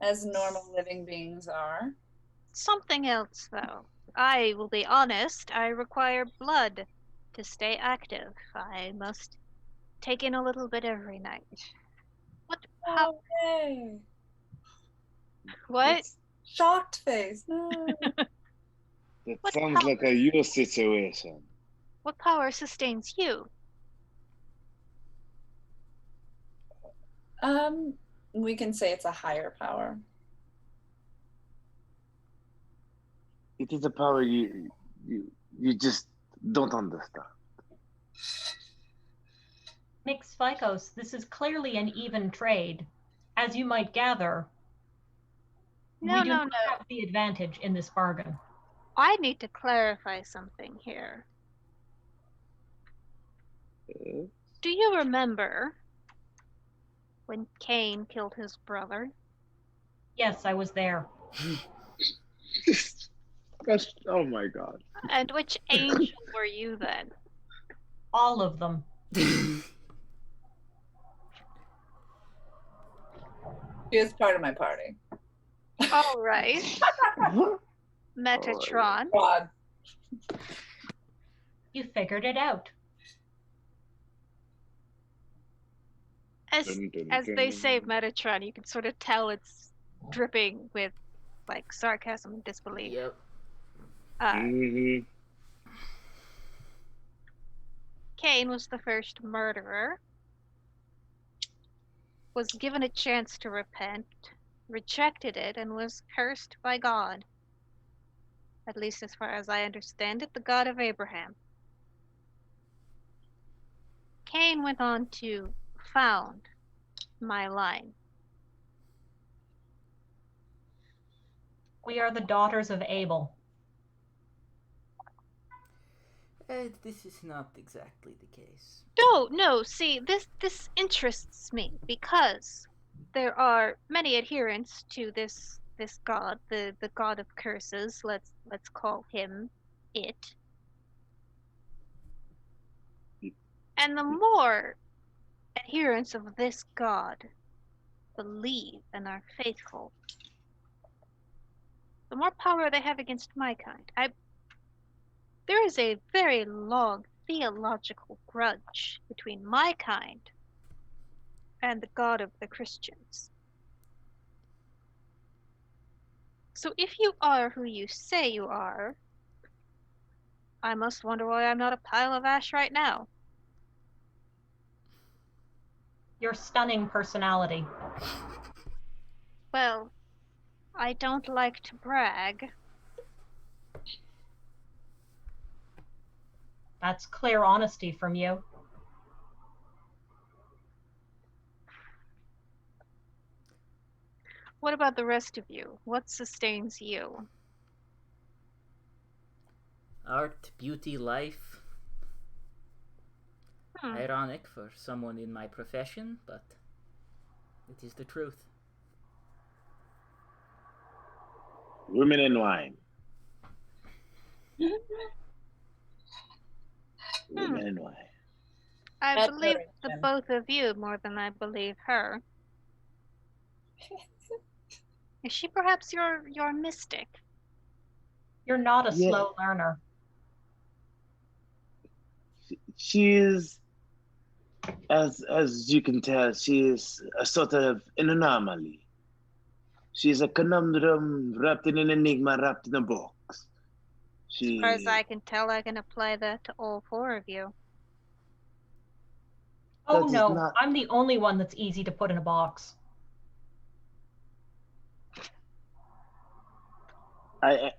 as normal living beings are.
Something else, though. I will be honest, I require blood to stay active. I must take in a little bit every night. How,
Okay.
what?
Shocked face. No.
That
What
sounds like a you situation.
What power sustains you?
We can say it's a higher power.
It is a power you just don't understand.
Mixed Psychos, this is clearly an even trade. As you might gather,
No,
we do
no,
not
no.
have the advantage in this bargain.
I need to clarify something here. Do you remember when Cain killed his brother?
Yes, I was there.
That's, oh my god.
And which angel were you then?
All of them.
She is part of my party.
All right. Metatron.
God.
You figured it out.
As
Dun, dun,
as they say
dun.
Metatron, you can sort of tell it's dripping with like sarcasm and disbelief.
Yep.
Mhm.
Cain was the first murderer, was given a chance to repent, rejected it, and was cursed by God. At least as far as I understand it, the God of Abraham. Cain went on to found my line.
We are the daughters of Abel.
This is not exactly the case.
No, see, this interests me because there are many adherents to this god, the god of curses. Let's call him it. And the more adherents of this god believe and are faithful, the more power they have against my kind. There is a very long theological grudge between my kind and the God of the Christians. So if you are who you say you are, I must wonder why I'm not a pile of ash right now.
Your stunning personality.
Well, I don't like to brag.
That's clear honesty from you.
What about the rest of you? What sustains you?
Art, beauty, life. Ironic for someone in my profession, but it is the truth.
Women and wine. Women and wine.
I believe the
Admiration.
both of you more than I believe her. Is she perhaps your mystic?
You're not a
Yeah.
slow learner.
She is, as you can tell, she is a sort of an anomaly. She's a conundrum wrapped in an enigma, wrapped in a box.
As far as
She
I can tell, I can apply that to all four of you.
Oh
That is
no,
not-
I'm the only one that's easy to put in a box.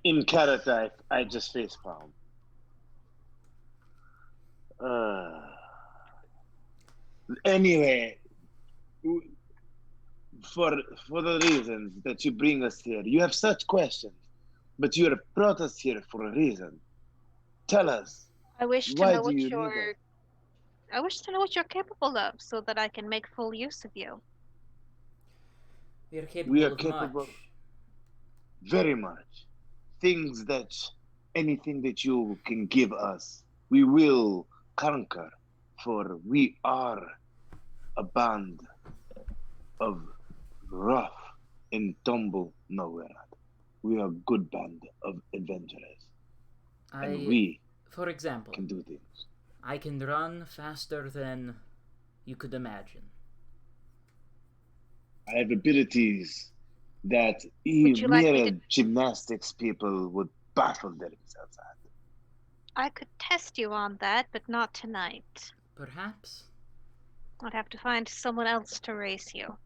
in character, I just facepalm. Anyway, for the reasons that you bring us here, you have such questions, but you have brought us here for a reason. Tell us,
I wish to
why
know
do
what
you need
you're
us?
I wish to know what you're capable of so that I can make full use of you.
We are capable
We are
of
capable
much.
very much. Things that anything that you can give us, we will conquer. For we are a band of rough and tumble nowhere. We are a good band of adventurers, and we
For example,
can do things.
I can run faster than you could imagine.
I have abilities that
Would you like me
mere
to-
gymnastics people would baffle themselves at.
I could test you on that, but not tonight.
Perhaps?
I'd have to find someone else to race you.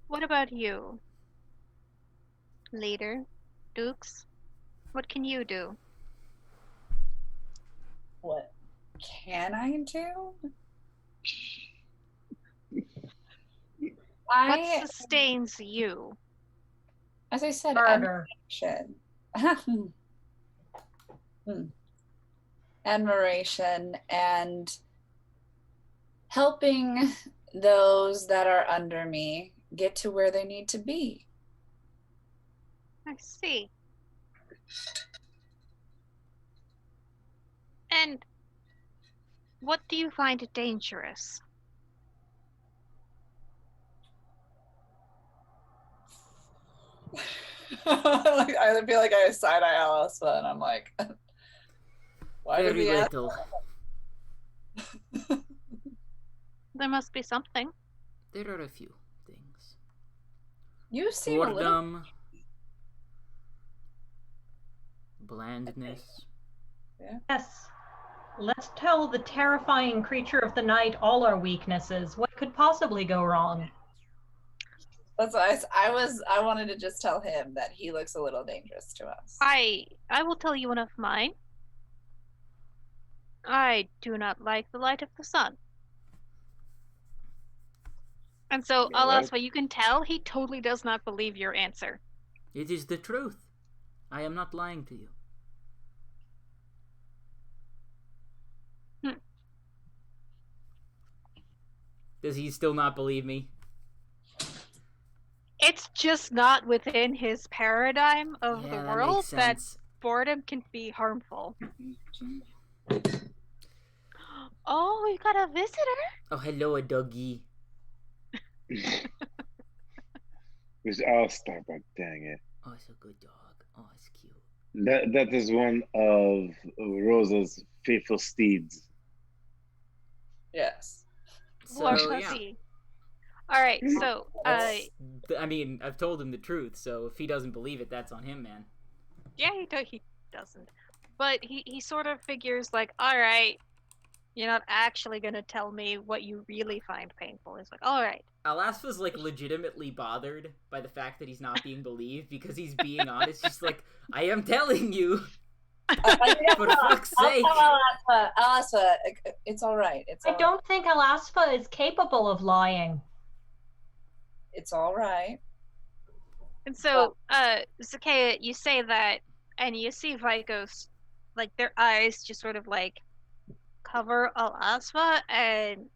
What about you? Leader? Dukes? What can you do?
What can I do?
What sustains you?
As I said,
Murder.
admiration. Admiration and helping those that are under me get to where they need to be.
I see. And what do you find dangerous?
I feel like I side eye Alyssa, and I'm like, why did
Very
we ask?
little.
There must be something.
There are a few things.
You seem a little.
Boredom. Blandness.
Yes. Let's tell the terrifying creature of the night all our weaknesses. What could possibly go wrong?
That's why I wanted to just tell him that he looks a little dangerous to us.
I will tell you one of mine. I do not like the light of the sun. And so,
Yeah, right.
Alaswa, you can tell he totally does not believe your answer.
It is the truth. I am not lying to you. Does he still not believe me?
It's just not within his paradigm of
Yeah,
the
that
world
makes sense.
boredom can be harmful. Oh, you got a visitor?
Oh, hello, a doggy.
It's all Starbuck, dang it.
Oh, it's a good dog. Oh, it's cute.
That is one of Rosa's faithful steeds.
Yes.
Poor
So, yeah.
puppy. All right, so
I mean, I've told him the truth, so if he doesn't believe it, that's on him, man.
yeah, he doesn't, but he sort of figures like, all right, you're not actually gonna tell me what you really find painful. It's like, all right.
Alasfa's like legitimately bothered by the fact that he's not being believed because he's being honest. He's like, I am telling you. For fuck's sake.
Alyssa, it's all right.
I don't think Alasfa is capable of lying.
It's all right.
And so, Zakea, you say that, and you see Vikos, like their eyes just sort of like cover Alasfa, and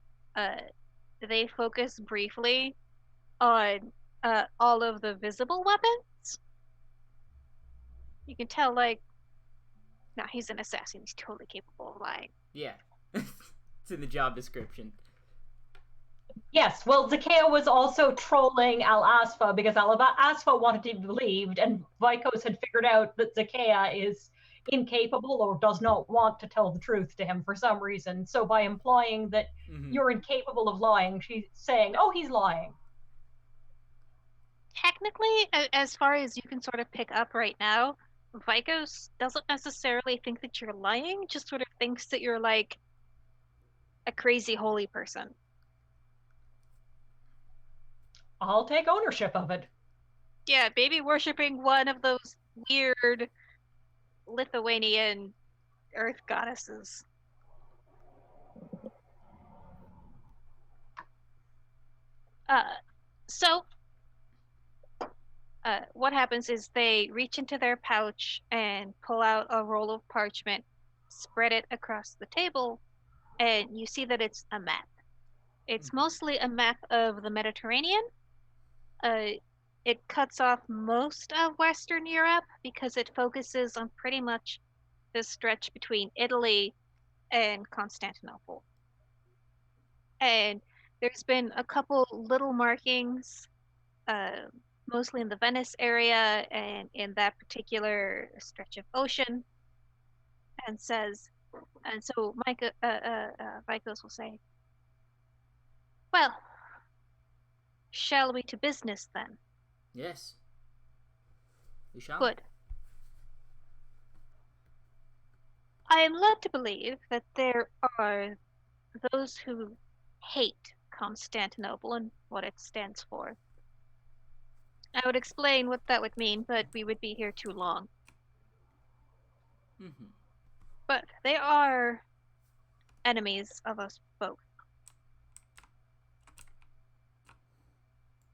they focus briefly on all of the visible weapons. You can tell, like, no, he's an assassin. He's totally capable of lying.
Yeah. It's in the job description.
Yes, well, Zakea was also trolling Al Asfa because Al Asfa wanted to be believed, and Vikos had figured out that Zakea is incapable or does not want to tell the truth to him for some reason. So by implying that you're incapable of lying, she's saying, oh, he's lying.
Technically, as far as you can sort of pick up right now, Vikos doesn't necessarily think that you're lying, just sort of thinks that you're like a crazy holy person.
I'll take ownership of it.
Yeah, baby worshipping one of those weird Lithuanian earth goddesses. So what happens is they reach into their pouch and pull out a roll of parchment, spread it across the table, and you see that it's a map. It's mostly a map of the Mediterranean. It cuts off most of Western Europe because it focuses on pretty much this stretch between Italy and Constantinople. And there's been a couple little markings, mostly in the Venice area and in that particular stretch of ocean, and so Vikos will say, well, shall we to business then?
Yes. We shall.
Good. I am led to believe that there are those who hate Constantinople and what it stands for. I would explain what that would mean, but we would be here too long. But they are enemies of us both.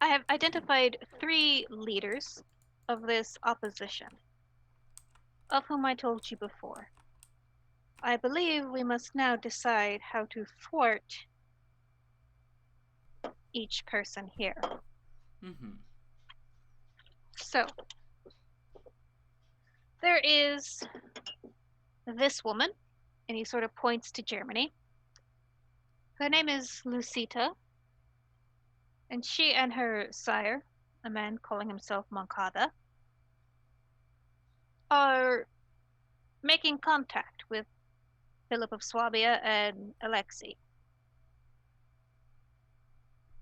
I have identified 3 leaders of this opposition, of whom I told you before. I believe we must now decide how to thwart each person here. So, there is this woman, and he sort of points to Germany. Her name is Lucita, and she and her sire, a man calling himself Moncada, are making contact with Philip of Swabia and Alexei.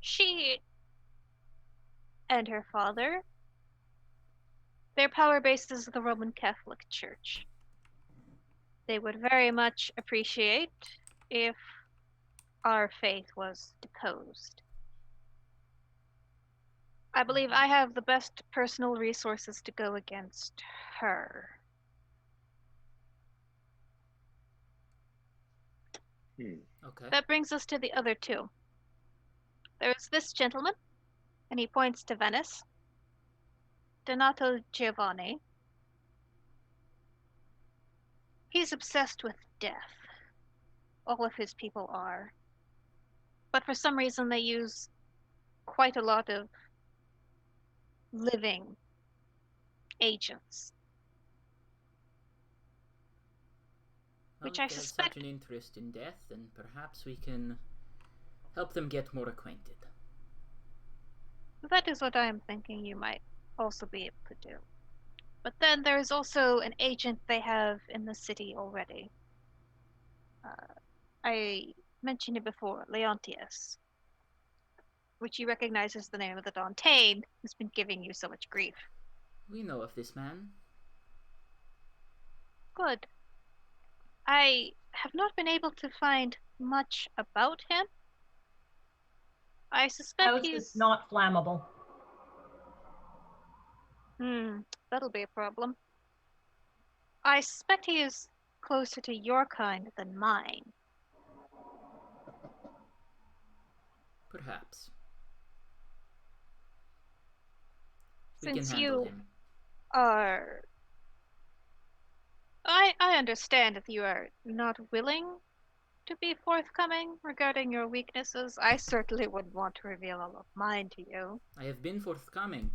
She and her father, their power base is the Roman Catholic Church. They would very much appreciate if our faith was deposed. I believe I have the best personal resources to go against her.
Okay.
That brings us to the other 2. There's this gentleman, and he points to Venice, Donato Giovanni. He's obsessed with death. All of his people are. But for some reason they use quite a lot of living agents.
Well,
Which I
if they have
suspect...
such an interest in death, then perhaps we can help them get more acquainted.
That is what I am thinking you might also be able to do. But then there is also an agent they have in the city already. I mentioned it before, Leontius, which you recognize as the name of the Dantean who's been giving you so much grief.
We know of this man.
Good. I have not been able to find much about him. I suspect
House
he's
is not flammable.
That'll be a problem. I suspect he is closer to your kind than mine.
Perhaps. We
Since
can handle
you
him.
are... I understand that you are not willing to be forthcoming regarding your weaknesses. I certainly wouldn't want to reveal all of mine to you.
I have been forthcoming.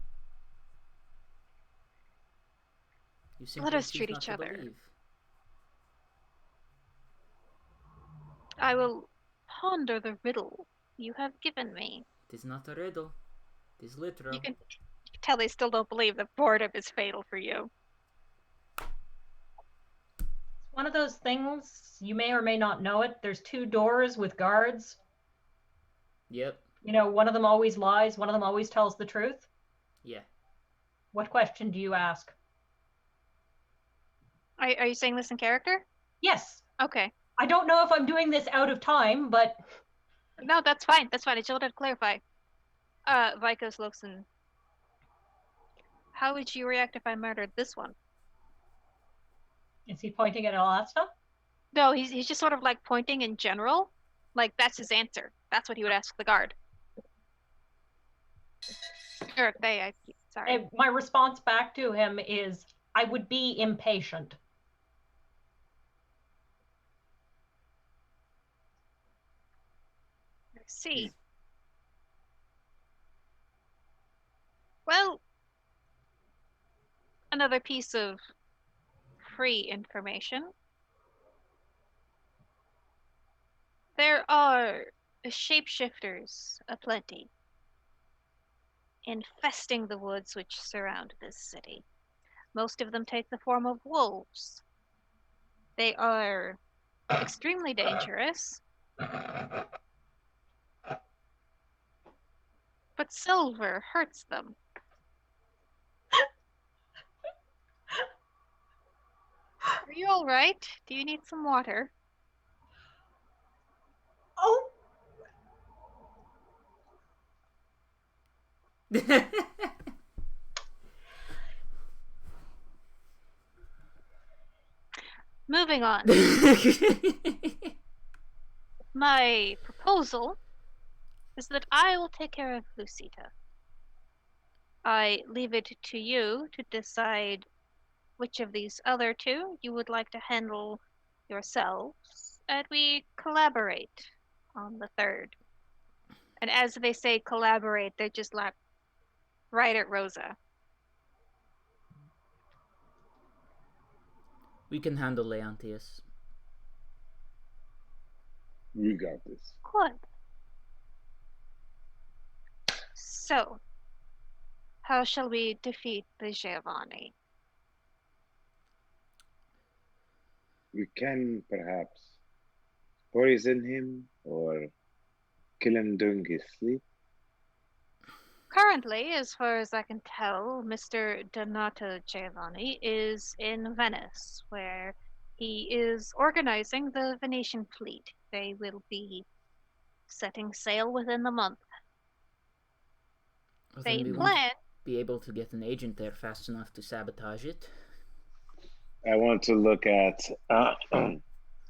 You simply
Let us
choose
treat
not
each
to
other.
believe.
I will ponder the riddle you have given me.
It is not a riddle. It is literal.
You can tell they still don't believe that boredom is fatal for you.
One of those things, you may or may not know it. There's 2 doors with guards.
Yep.
You know, one of them always lies, one of them always tells the truth.
Yeah.
What question do you ask?
Are you saying this in character?
Yes.
Okay.
I don't know if I'm doing this out of time, but
No, that's fine. That's fine. I just wanted to clarify. Vikos looks and... How would you react if I murdered this one?
is he pointing at all that stuff?
No, he's just sort of like pointing in general. Like, that's his answer. That's what he would ask the guard. Or they, sorry.
And my response back to him is, I would be impatient.
I see. Well, another piece of free information. There are shapeshifters aplenty, infesting the woods which surround this city. Most of them take the form of wolves. They are extremely dangerous, but silver hurts them. Are you all right? Do you need some water?
Oh,
Moving on. My proposal is that I will take care of Lucita. I leave it to you to decide which of these other 2 you would like to handle yourselves, and we collaborate on the 3rd. And as they say collaborate, they're just like right at Rosa.
We can handle Leontius.
We got this.
Good. So, how shall we defeat the Giovanni?
We can perhaps poison him or kill him during his sleep.
Currently, as far as I can tell, Mr. Donato Giovanni is in Venice, where he is organizing the Venetian fleet. They will be setting sail within the month.
Well,
They
then we
plan...
won't be able to get an agent there fast enough to sabotage it.
I want to look at.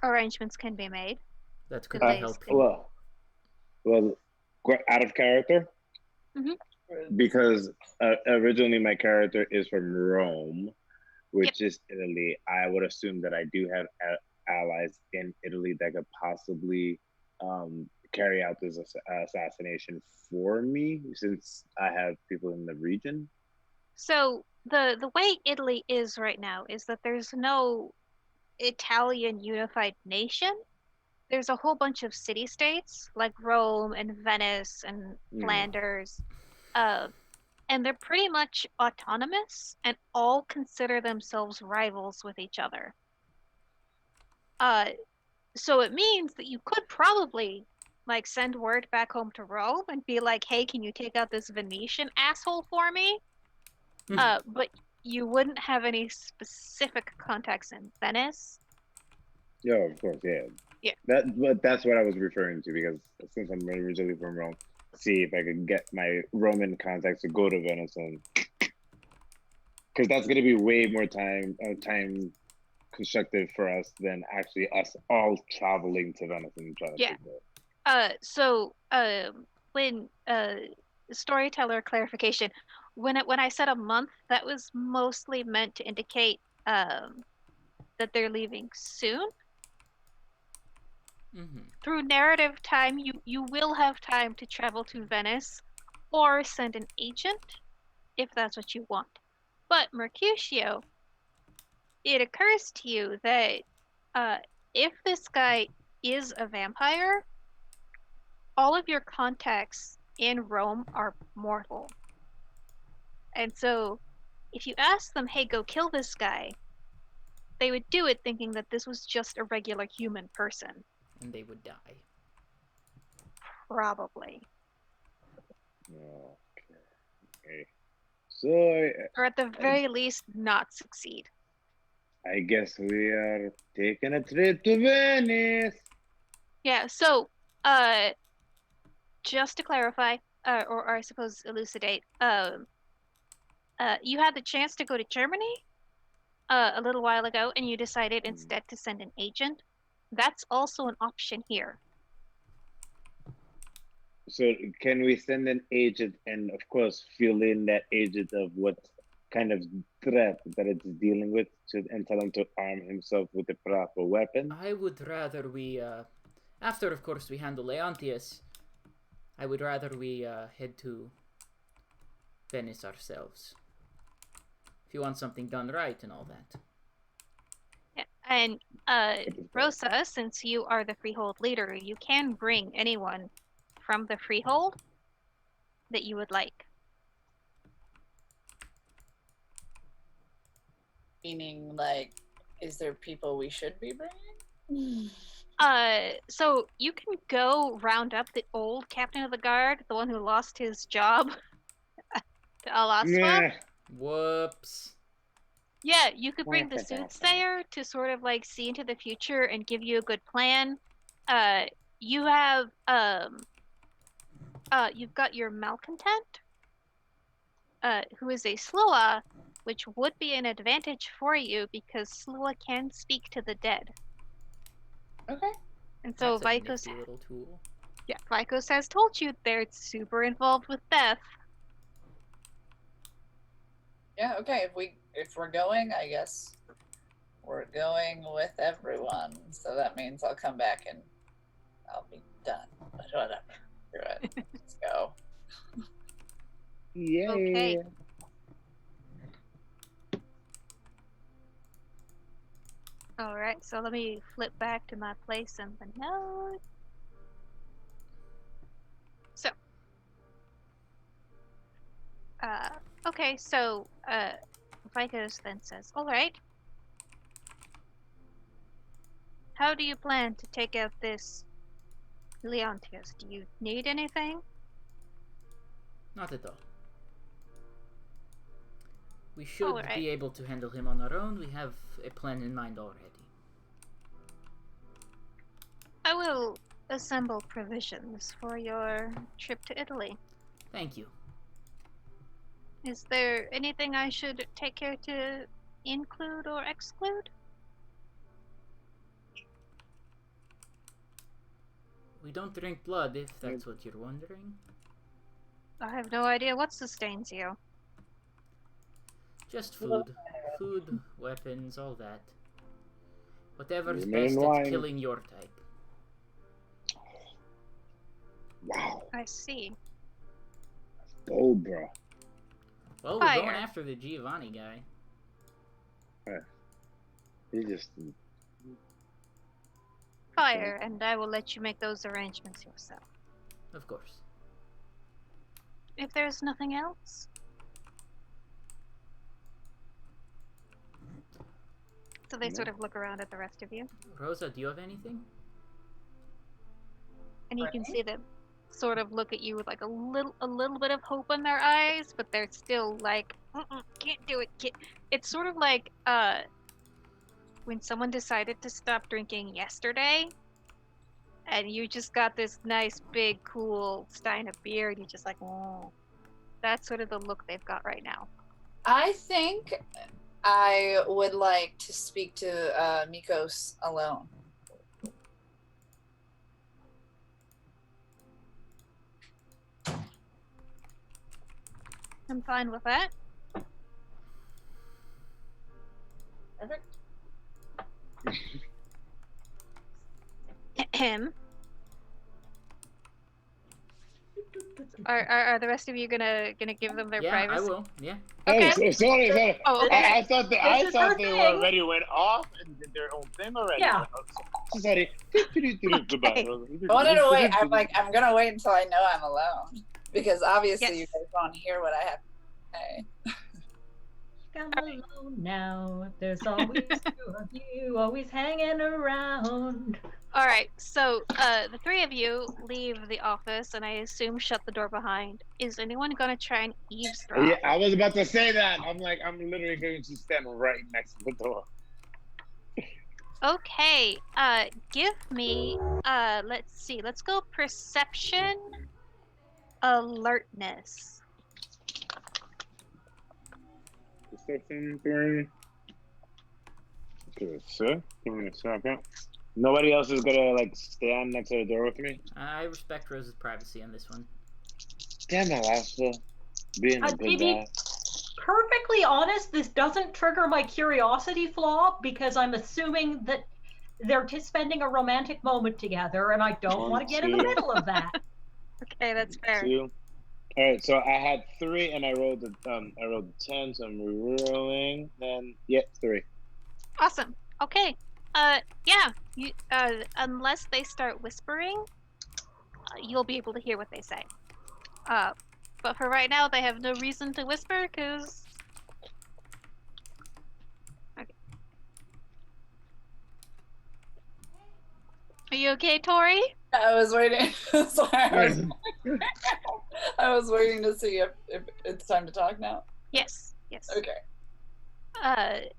Arrangements can be made.
That could
Delays
be helpful.
Out of character.
Mhm.
Because originally my character is from Rome, which is Italy. I would assume that I do have allies in Italy that could possibly carry out this assassination for me, since I have people in the region.
So the way Italy is right now is that there's no Italian unified nation. There's a whole bunch of city-states like Rome and Venice and Flanders, and they're pretty much autonomous and all consider themselves rivals with each other. So it means that you could probably like send word back home to Rome and be like, "Hey, can you take out this Venetian asshole for me?" But you wouldn't have any specific contacts in Venice.
Yeah, of course, yeah.
Yeah.
That's what I was referring to, because since I'm originally from Rome, see if I could get my Roman contacts to go to Venice, and because that's going to be way more time constructive for us than actually us all traveling to Venice and trying to figure it.
So when storyteller clarification, when I said a month, that was mostly meant to indicate that they're leaving soon. Through narrative time, you will have time to travel to Venice or send an agent if that's what you want. But Mercutio, it occurs to you that if this guy is a vampire, all of your contacts in Rome are mortal. And so if you ask them, hey, go kill this guy, they would do it thinking that this was just a regular human person.
And they would die.
Probably.
Okay. So
Or at the very least, not succeed.
I guess we are taking a trip to Venice.
Yeah, so, just to clarify, or I suppose elucidate, you had the chance to go to Germany a little while ago, and you decided instead to send an agent. That's also an option here.
So can we send an agent and, of course, fill in that agent of what kind of threat that it's dealing with and tell him to arm himself with a proper weapon?
I would rather we, after, of course, we handle Leontius, I would rather we head to Venice ourselves. If you want something done right and all that.
Yeah, and Rosa, since you are the Freehold leader, you can bring anyone from the Freehold that you would like.
Meaning, like, is there people we should be bringing?
So you can go round up the old captain of the guard, the one who lost his job to Alaspa.
Nah.
Whoops.
Yeah, you could bring the soothsayer to sort of like see into the future and give you a good plan. You have you've got your malcontent, who is a Slua, which would be an advantage for you because Slua can speak to the dead.
Okay.
And so
That's a
Vikos,
nifty little tool.
yeah, Vikos has told you they're super involved with death.
Yeah, okay. If we're going, I guess we're going with everyone. So that means I'll come back and I'll be done. But whatever. You're right. Let's go.
Yeah.
Okay. Alright, so let me flip back to my place in the note. So, okay, so, Vikos then says, alright. How do you plan to take out this Leontius? Do you need anything?
Not at all. We should
Alright.
be able to handle him on our own. We have a plan in mind already.
I will assemble provisions for your trip to Italy.
Thank you.
Is there anything I should take care to include or exclude?
We don't drink blood, if that's what you're wondering.
I have no idea what sustains you.
Just food. Food, weapons, all that. Whatever's
Remain
best
wine.
at killing your type.
Wow.
I see.
Bold, bro.
Well, we're going
Fire.
after the Giovanni guy.
He just
Fire, and I will let you make those arrangements yourself.
Of course.
If there's nothing else. So they sort of look around at the rest of you,
Rosa, do you have anything?
and you can see them sort of look at you with like a little bit of hope in their eyes, but they're still like, can't do it. It's sort of like when someone decided to stop drinking yesterday, and you just got this nice big cool stein of beer, and you're just like, oh. That's sort of the look they've got right now.
I think I would like to speak to Mikos alone.
I'm fine with that.
Perfect.
him. Are the rest of you gonna give them their
Yeah,
privacy?
I will. Yeah.
Okay.
Hey, sorry.
Oh, okay.
I thought
This is her
they were
thing.
already went off and did their own thing already.
Yeah.
So sorry. Goodbye.
I wanted to wait. I'm like, I'm gonna wait until I know I'm alone because obviously you
Yes.
guys want to hear what I have to say.
I'm alone now. There's always two of you, always hanging around.
All right. So, the three of you leave the office, and I assume shut the door behind. Is anyone gonna try and eavesdrop?
Yeah, I was about to say that. I'm literally going to stand right next to the door.
Okay. Give me. Let's see. Let's go perception, alertness.
Perception 3. Okay, so give me a second. Nobody else is gonna like stand next to the door with me.
I respect Rose's privacy on this one.
Damn, Alaska, being a
To
good
be
guy.
perfectly honest, this doesn't trigger my curiosity flaw because I'm assuming that they're spending a romantic moment together, and I don't want to get in the middle of that.
Okay, that's fair.
2. All right, so I had 3 and I rolled a 10, so I'm re-rolling. Then 3.
Awesome. Okay. Yeah. You. Unless they start whispering, you'll be able to hear what they say. But for right now, they have no reason to whisper because. Okay. Are you okay, Tori?
I was waiting. Sorry, I was waiting to see if it's time to talk now.
Yes. Yes.
Okay.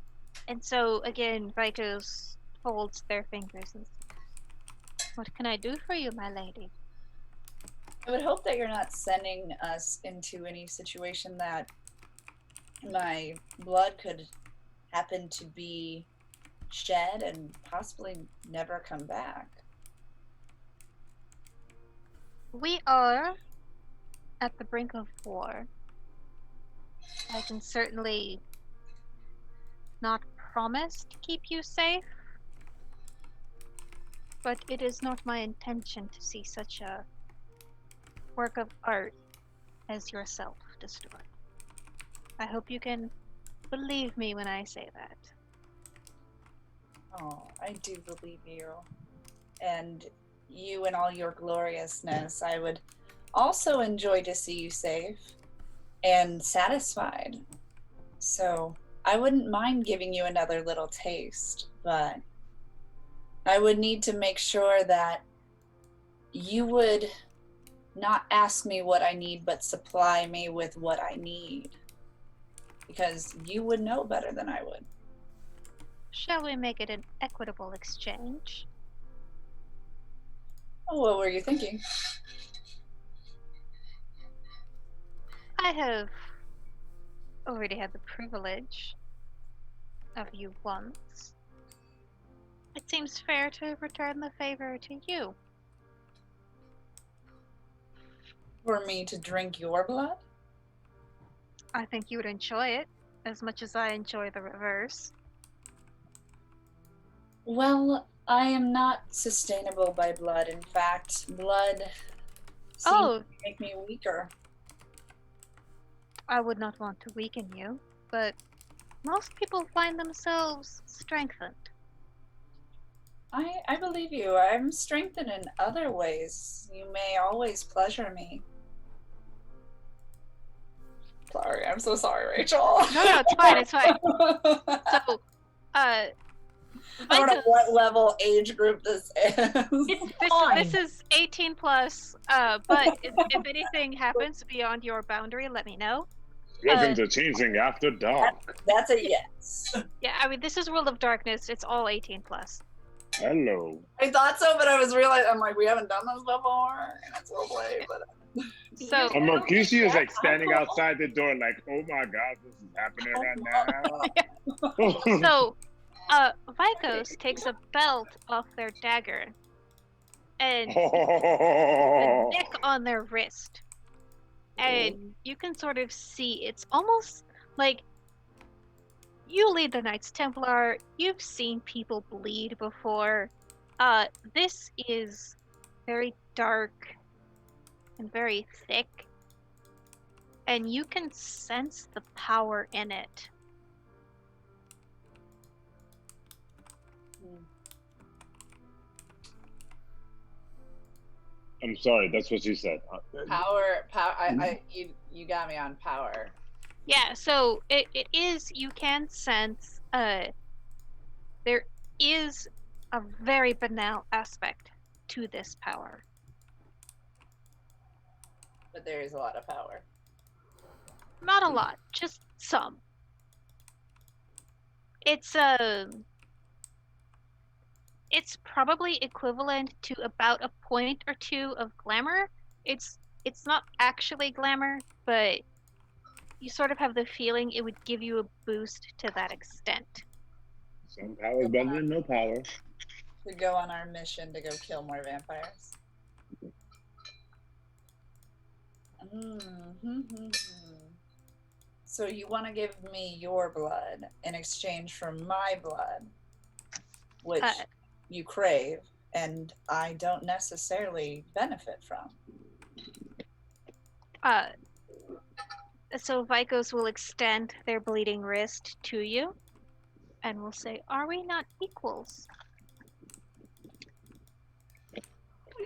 And so again, Vikos folds their fingers and says, "What can I do for you, my lady?"
I would hope that you're not sending us into any situation that my blood could happen to be shed and possibly never come back.
We are at the brink of war. I can certainly not promise to keep you safe, but it is not my intention to see such a work of art as yourself destroyed. I hope you can believe me when I say that.
Oh, I do believe you. And you in all your gloriousness, I would also enjoy to see you safe and satisfied. So I wouldn't mind giving you another little taste, but I would need to make sure that you would not ask me what I need, but supply me with what I need. Because you would know better than I would.
Shall we make it an equitable exchange?
Oh, what were you thinking?
I have already had the privilege of you once. It seems fair to return the favor to you.
For me to drink your blood?
I think you would enjoy it as much as I enjoy the reverse.
Well, I am not sustainable by blood. In fact, blood seems
Oh,
to make me weaker.
I would not want to weaken you, but most people find themselves strengthened.
I believe you. I'm strengthened in other ways. You may always pleasure me. Sorry, I'm so sorry, Rachel.
No, it's fine, it's fine. So,
I don't know what level age group this is.
this is 18 plus, but if anything happens beyond your boundary, let me know.
Welcome to Changeling After Dark.
That's a yes.
Yeah, I mean, this is World of Darkness. It's all 18 plus.
Hello.
I thought so, but I was realizing, I'm like, we haven't done this before. And it's roleplay, but...
So,
And Mokishi is like standing outside the door like, oh my god, this is happening right now.
so, Vikos takes a belt off their dagger and the nick on their wrist. And you can sort of see, it's almost like you lead the Knights Templar, you've seen people bleed before. This is very dark and very thick, and you can sense the power in it.
I'm sorry, that's what she said.
Power. You got me on power.
Yeah, so it is, you can sense there is a very banal aspect to this power.
But there is a lot of power.
Not a lot, just some. It's probably equivalent to about a point or two of glamour. It's not actually glamour, but you sort of have the feeling it would give you a boost to that extent.
Some power is better than no power.
To go on our mission to go kill more vampires. So you want to give me your blood in exchange for my blood, which you crave, and I don't necessarily benefit from.
So Vicos will extend their bleeding wrist to you and will say, "Are we not equals?"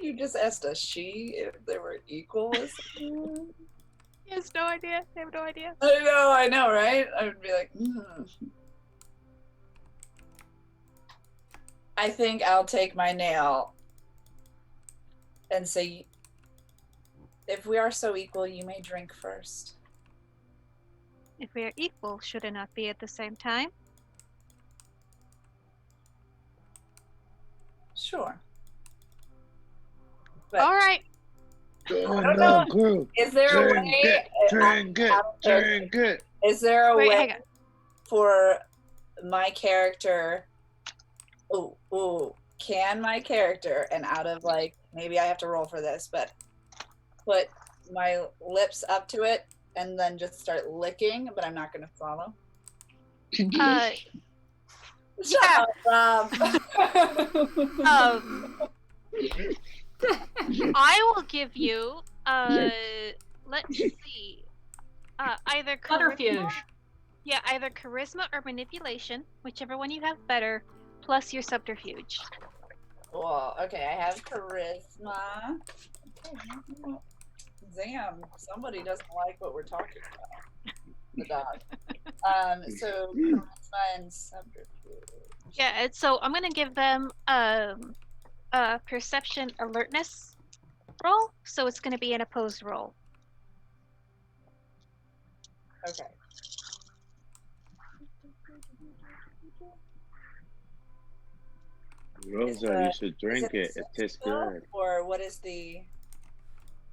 You just asked a she if they were equal with someone?
He has no idea. They have no idea.
I know, right? I would be like, I think I'll take my nail and say, if we are so equal, you may drink first.
If we are equal, should it not be at the same time?
Sure. But
All right.
is there a way?
Drink it.
Is there a
Wait,
way
hang on.
for my character? Can my character, and out of like, maybe I have to roll for this, but put my lips up to it and then just start licking, but I'm not going to swallow. Shut up, Rob.
I will give you, let's see, either
Subterfuge.
either charisma or manipulation, whichever one you have better, plus your subterfuge.
Well, okay, I have charisma. Damn, somebody doesn't like what we're talking about. The dog. So charisma and subterfuge.
Yeah, and so I'm gonna give them perception alertness roll, so it's gonna be an opposed roll.
Okay.
Rosa, you should drink it. It tastes good.
Or what is the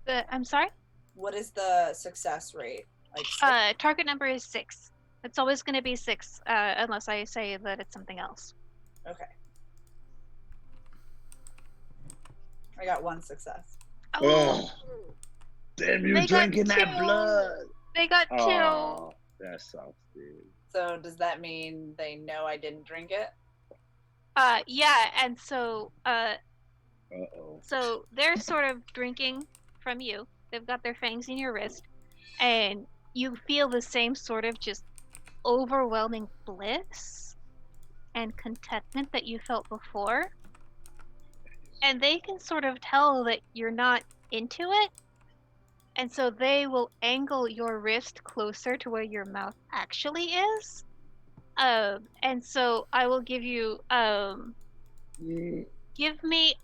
I'm sorry?
what is the success rate? Like
Target number is 6. It's always gonna be 6, unless I say that it's something else.
okay. I got 1 success.
Oh, damn, you
They got
drinking that
2.
blood.
They got 2.
Oh, that sucks, dude.
So does that mean they know I didn't drink it?
Yeah, and so
Uh-oh.
so they're sort of drinking from you. They've got their fangs in your wrist, and you feel the same sort of just overwhelming bliss and contentment that you felt before. And they can sort of tell that you're not into it, and so they will angle your wrist closer to where your mouth actually is. And so I will give you give me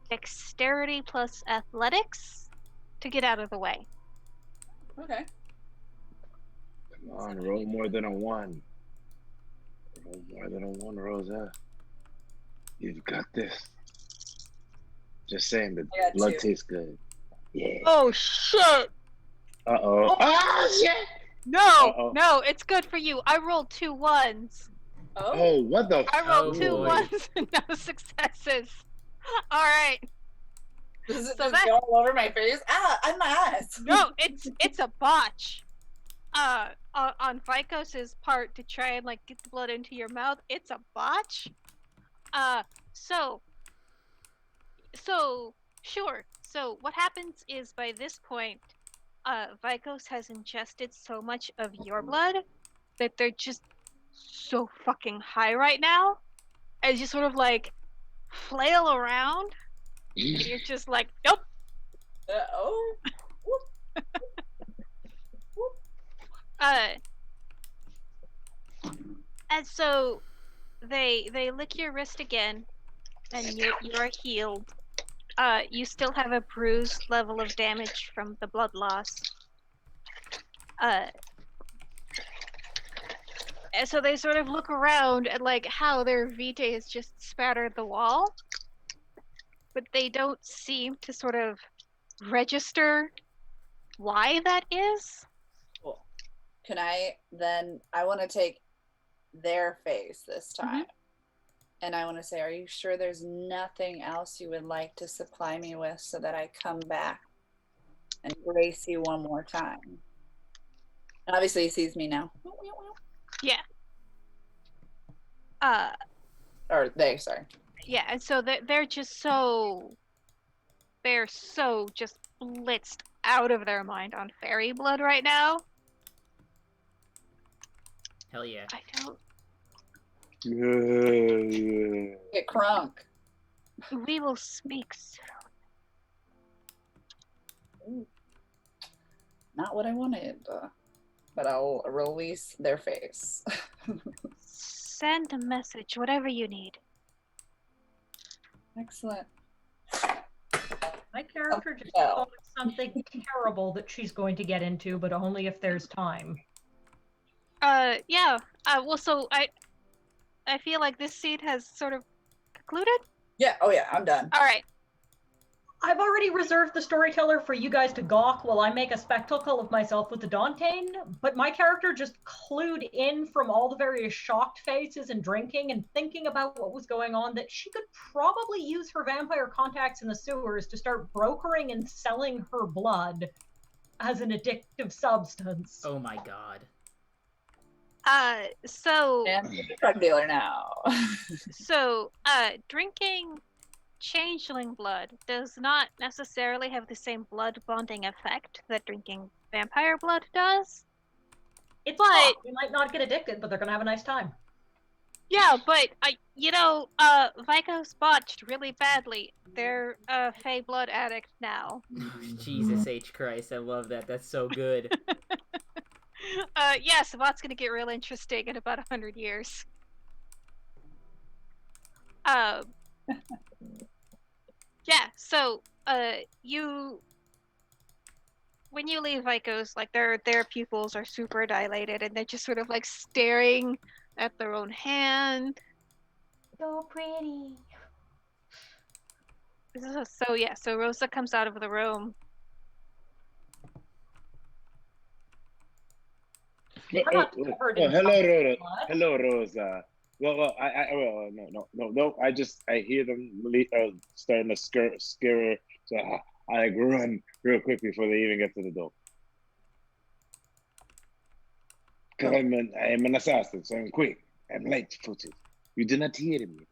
dexterity plus athletics to get out of the way.
Okay.
Come on, roll more than a 1. Roll more than a 1, Rosa. You've got this. Just saying, the
I got
blood
2.
tastes good. Yeah.
Oh shit!
Uh-oh. Oh, shit!
No,
Uh-oh.
no, it's good for you. I rolled 2 1s.
Oh, what the
I rolled
Oh,
2
boy.
1s and no successes. All right.
Does it
So
just
that-
go all over my face? Ah, on my eyes.
No, it's a botch. On Vicos's part to try and like get the blood into your mouth, it's a botch. So, sure. So what happens is by this point, Vikos has ingested so much of your blood that they're just so fucking high right now, and just sort of like flail around, and you're just like, nope.
Oh.
Uh, and so they lick your wrist again, and you're healed. You still have a bruised level of damage from the blood loss. And so they sort of look around at like how their vitae has just spattered the wall, but they don't seem to sort of register why that is.
Cool. Can I want to take their face this time. And I want to say, are you sure there's nothing else you would like to supply me with so that I come back and grace you one more time? And obviously he sees me now.
Yeah.
Or they, sorry.
Yeah, and so they're so just blitzed out of their mind on fairy blood right now.
Hell yeah.
I don't.
Get crunk.
We will speak soon.
Not what I wanted, but I'll release their face.
Send a message, whatever you need.
Excellent.
My character just
Oh.
thought of something terrible that she's going to get into, but only if there's time.
Yeah. Well, so I feel like this scene has sort of concluded.
Yeah. Oh yeah. I'm done.
All right.
I've already reserved the storyteller for you guys to gawk while I make a spectacle of myself with the Dantean, but my character just clued in from all the various shocked faces and drinking and thinking about what was going on that she could probably use her vampire contacts in the sewers to start brokering and selling her blood as an addictive substance.
Oh my god.
So.
And I'm a drug dealer now.
So, drinking changeling blood does not necessarily have the same blood bonding effect that drinking vampire blood does.
It's
But-
fun. They might not get addicted, but they're gonna have a nice time.
Yeah, but Vikos botched really badly. They're a Fey blood addict now.
Jesus H. Christ, I love that. That's so good.
Yeah, so what's gonna get real interesting in about 100 years. Yeah, so when you leave Vikos, like their pupils are super dilated and they're just sort of like staring at their own hand.
So pretty.
So Rosa comes out of the room.
I'm not covered in
hello, Rosa.
blood.
Hello, Rosa. Well, no. I hear them starting to scare her. So I like run real quick before they even get to the door. Cause I am an assassin, so I'm quick. I'm light-footed. You do not hear me.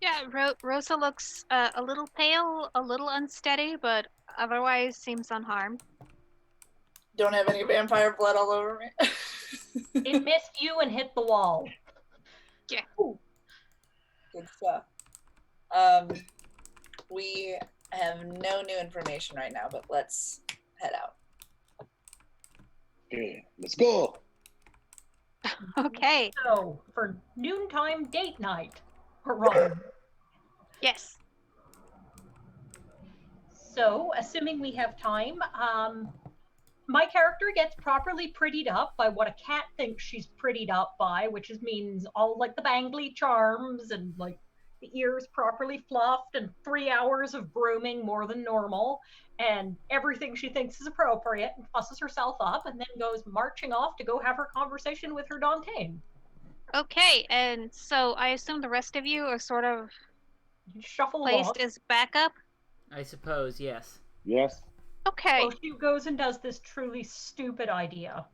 Yeah, Rosa looks a little pale, a little unsteady, but otherwise seems unharmed.
Don't have any vampire blood all over me.
It missed you and hit the wall.
Yeah.
Ooh. Good stuff. We have no new information right now, but let's head out.
Okay, let's go.
Okay.
So, for noontime date night, run.
Yes.
So, assuming we have time, my character gets properly prettied up by what a cat thinks she's prettied up by, which means all like the bangly charms and like the ears properly fluffed and 3 hours of grooming more than normal and everything she thinks is appropriate, and fusses herself up and then goes marching off to go have her conversation with her Dantean.
Okay, and so I assume the rest of you are sort of
You shuffle
placed
along.
as backup?
I suppose, yes.
Yes.
Okay.
So she goes and does this truly stupid idea.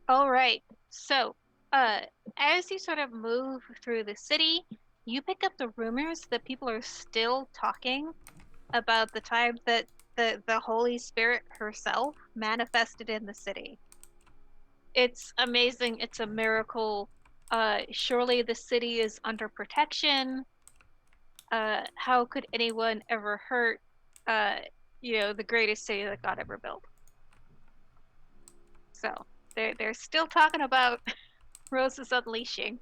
All right. So, as you sort of move through the city, you pick up the rumors that people are still talking about the time that the Holy Spirit herself manifested in the city. It's amazing. It's a miracle. Surely the city is under protection. How could anyone ever hurt, the greatest city that God ever built? So they're still talking about Rose's unleashing.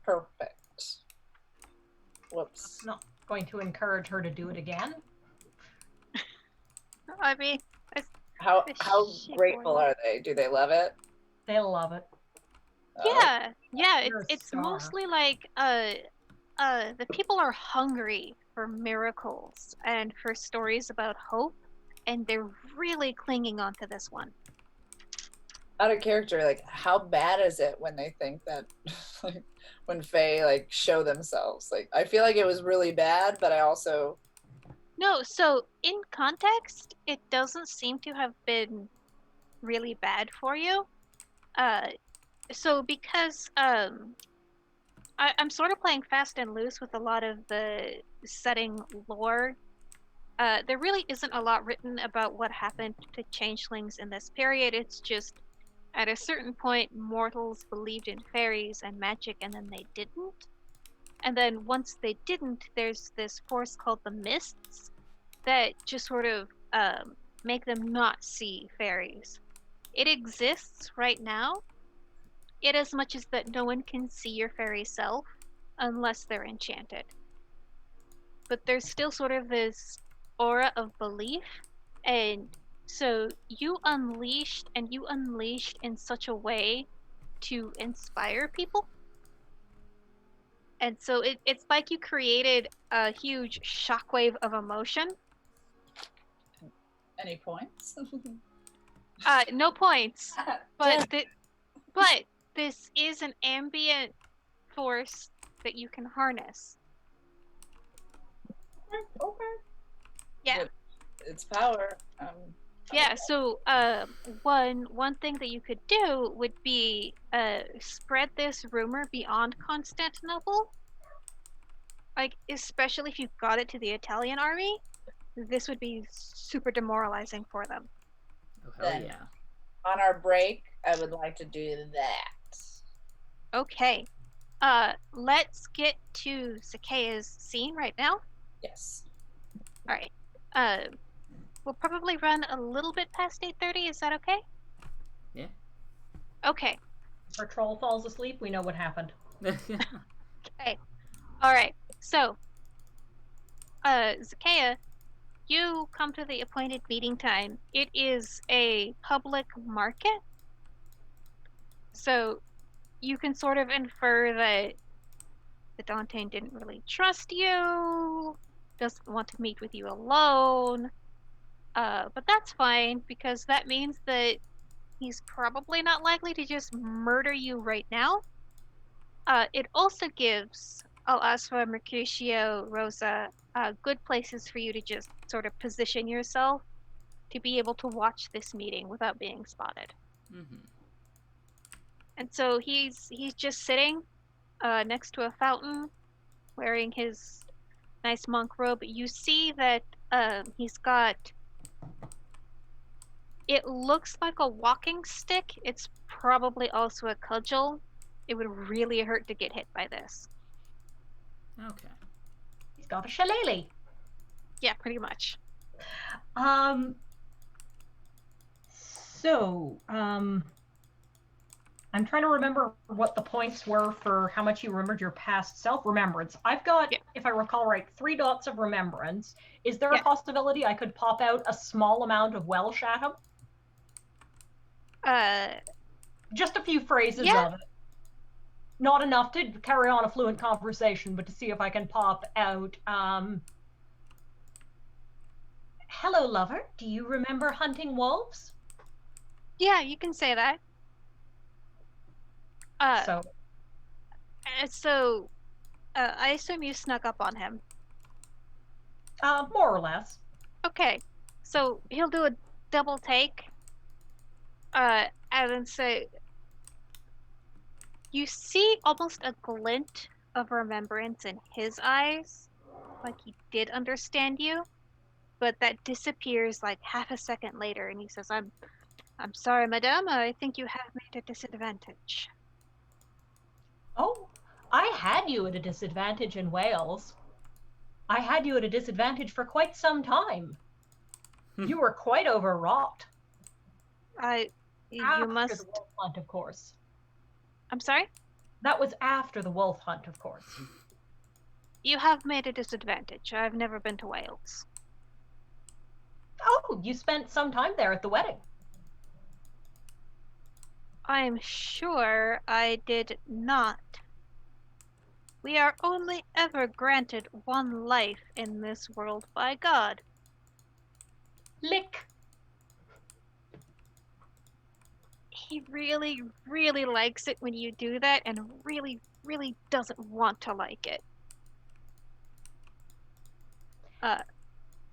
Perfect. Whoops.
I'm not going to encourage her to do it again.
I mean,
How
shit
grateful
boy.
are they? Do they love it?
They love it.
yeah.
You're a
It's
star.
mostly like the people are hungry for miracles and for stories about hope, and they're really clinging on to this one.
Out of character, like how bad is it when they think that like when Fae like show themselves? Like I feel like it was really bad, but I also
No, so in context, it doesn't seem to have been really bad for you. So because I'm sort of playing fast and loose with a lot of the setting lore. There really isn't a lot written about what happened to changelings in this period. It's just at a certain point, mortals believed in fairies and magic, and then they didn't. And then once they didn't, there's this force called the Mists that just sort of make them not see fairies. It exists right now, in as much as that no one can see your fairy self unless they're enchanted. But there's still sort of this aura of belief, and so you unleashed in such a way to inspire people. And so it's like you created a huge shockwave of emotion.
any points?
No points, but but this is an ambient force that you can harness.
Okay.
Yeah.
With its power.
Yeah, so one thing that you could do would be spread this rumor beyond Constantinople. Like, especially if you got it to the Italian army, this would be super demoralizing for them.
Oh, hell
Then-
yeah.
On our break, I would like to do that.
Okay. Let's get to Sequoias Scene right now.
Yes.
All right. We'll probably run a little bit past 8:30. Is that okay?
Yeah.
Okay.
If our troll falls asleep, we know what happened.
Okay. All right. So, Zakea, you come to the appointed meeting time. It is a public market. So, you can sort of infer that the Dante didn't really trust you, doesn't want to meet with you alone. But that's fine, because that means that he's probably not likely to just murder you right now. It also gives Al-Asra, Mercutio, Rosa, good places for you to just sort of position yourself to be able to watch this meeting without being spotted.
Mm-hmm.
And so he's just sitting next to a fountain, wearing his nice monk robe. You see that he's got. It looks like a walking stick. It's probably also a cudgel. It would really hurt to get hit by this.
Okay.
He's got a shillelagh.
Yeah, pretty much.
I'm trying to remember what the points were for how much you remembered your past self. Remembrance. I've got, if I recall right, 3 dots of remembrance. Is there a possibility I could pop out a small amount of Welsh at him? Just a few phrases of it. Not enough to carry on a fluent conversation, but to see if I can pop out. Hello, lover. Do you remember hunting wolves?
Yeah, you can say that. So, I assume you snuck up on him.
More or less.
Okay, so he'll do a double take, and then say, You see almost a glint of remembrance in his eyes, like he did understand you, but that disappears like half a second later, and he says, I'm sorry, madame, I think you have made a disadvantage.
Oh, I had you at a disadvantage in Wales. I had you at a disadvantage for quite some time. You were quite overwrought.
You
After
must.
the wolf hunt, of course.
I'm sorry?
That was after the wolf hunt, of course.
You have made a disadvantage. I've never been to Wales.
Oh, you spent some time there at the wedding.
I'm sure I did not. We are only ever granted one life in this world by God.
Lick.
He really, really likes it when you do that and really, really doesn't want to like it.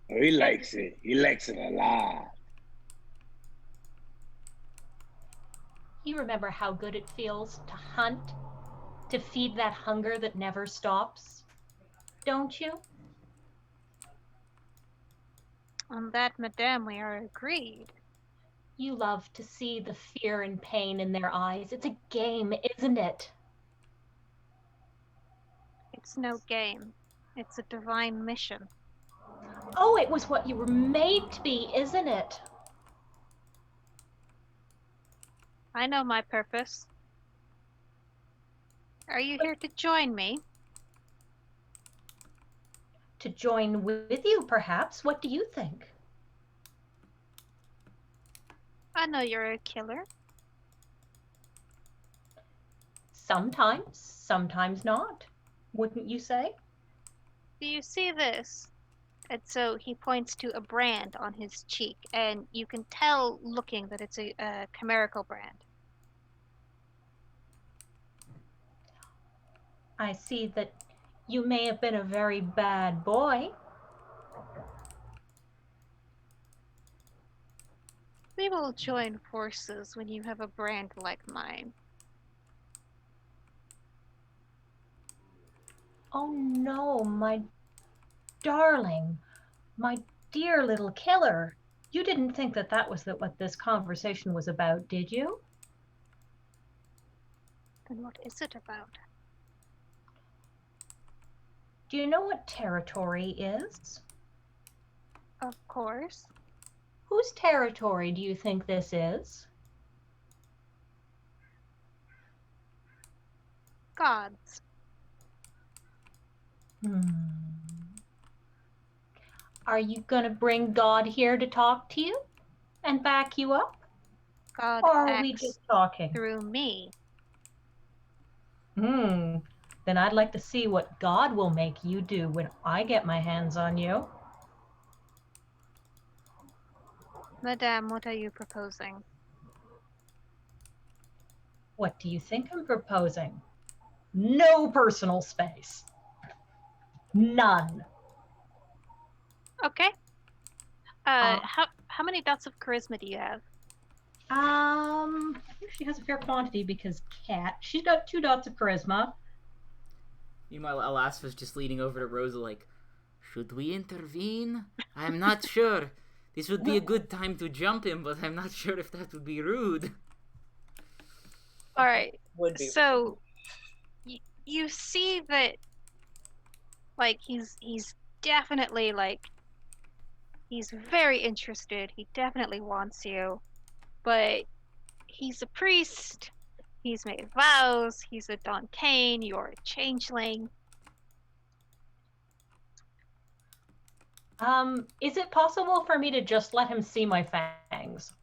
He likes it. He likes it a lot.
You remember how good it feels to hunt, to feed that hunger that never stops, don't you?
On that, madame, we are agreed.
You love to see the fear and pain in their eyes. It's a game, isn't it?
It's no game. It's a divine mission.
Oh, it was what you were made to be, isn't it?
I know my purpose. Are you here to join me?
To join with you, perhaps. What do you think?
I know you're a killer.
Sometimes, sometimes not. Wouldn't you say?
Do you see this? And so he points to a brand on his cheek, and you can tell looking that it's a chimerical brand.
I see that you may have been a very bad boy.
We will join forces when you have a brand like mine.
Oh no, my darling, my dear little killer. You didn't think that that was what this conversation was about, did you?
Then what is it about?
Do you know what territory is?
Of course.
Whose territory do you think this is?
Gods.
Are you going to bring God here to talk to you and back you up?
God
Or are we
acts
just talking?
through me.
Then I'd like to see what God will make you do when I get my hands on you.
Madame, what are you proposing?
What do you think I'm proposing? No personal space. None.
Okay. How many dots of charisma do you have?
I think she has a fair quantity because Cat. She's got 2 dots of charisma.
Meanwhile, Alas was just leaning over to Rosa like, should we intervene? I'm not sure. This would be a good time to jump him, but I'm not sure if that would be rude.
All right.
Would be.
So you see that, like, he's definitely, like, he's very interested. He definitely wants you, but he's a priest. He's made vows. He's a Dontane. You're a changeling.
Is it possible for me to just let him see my fangs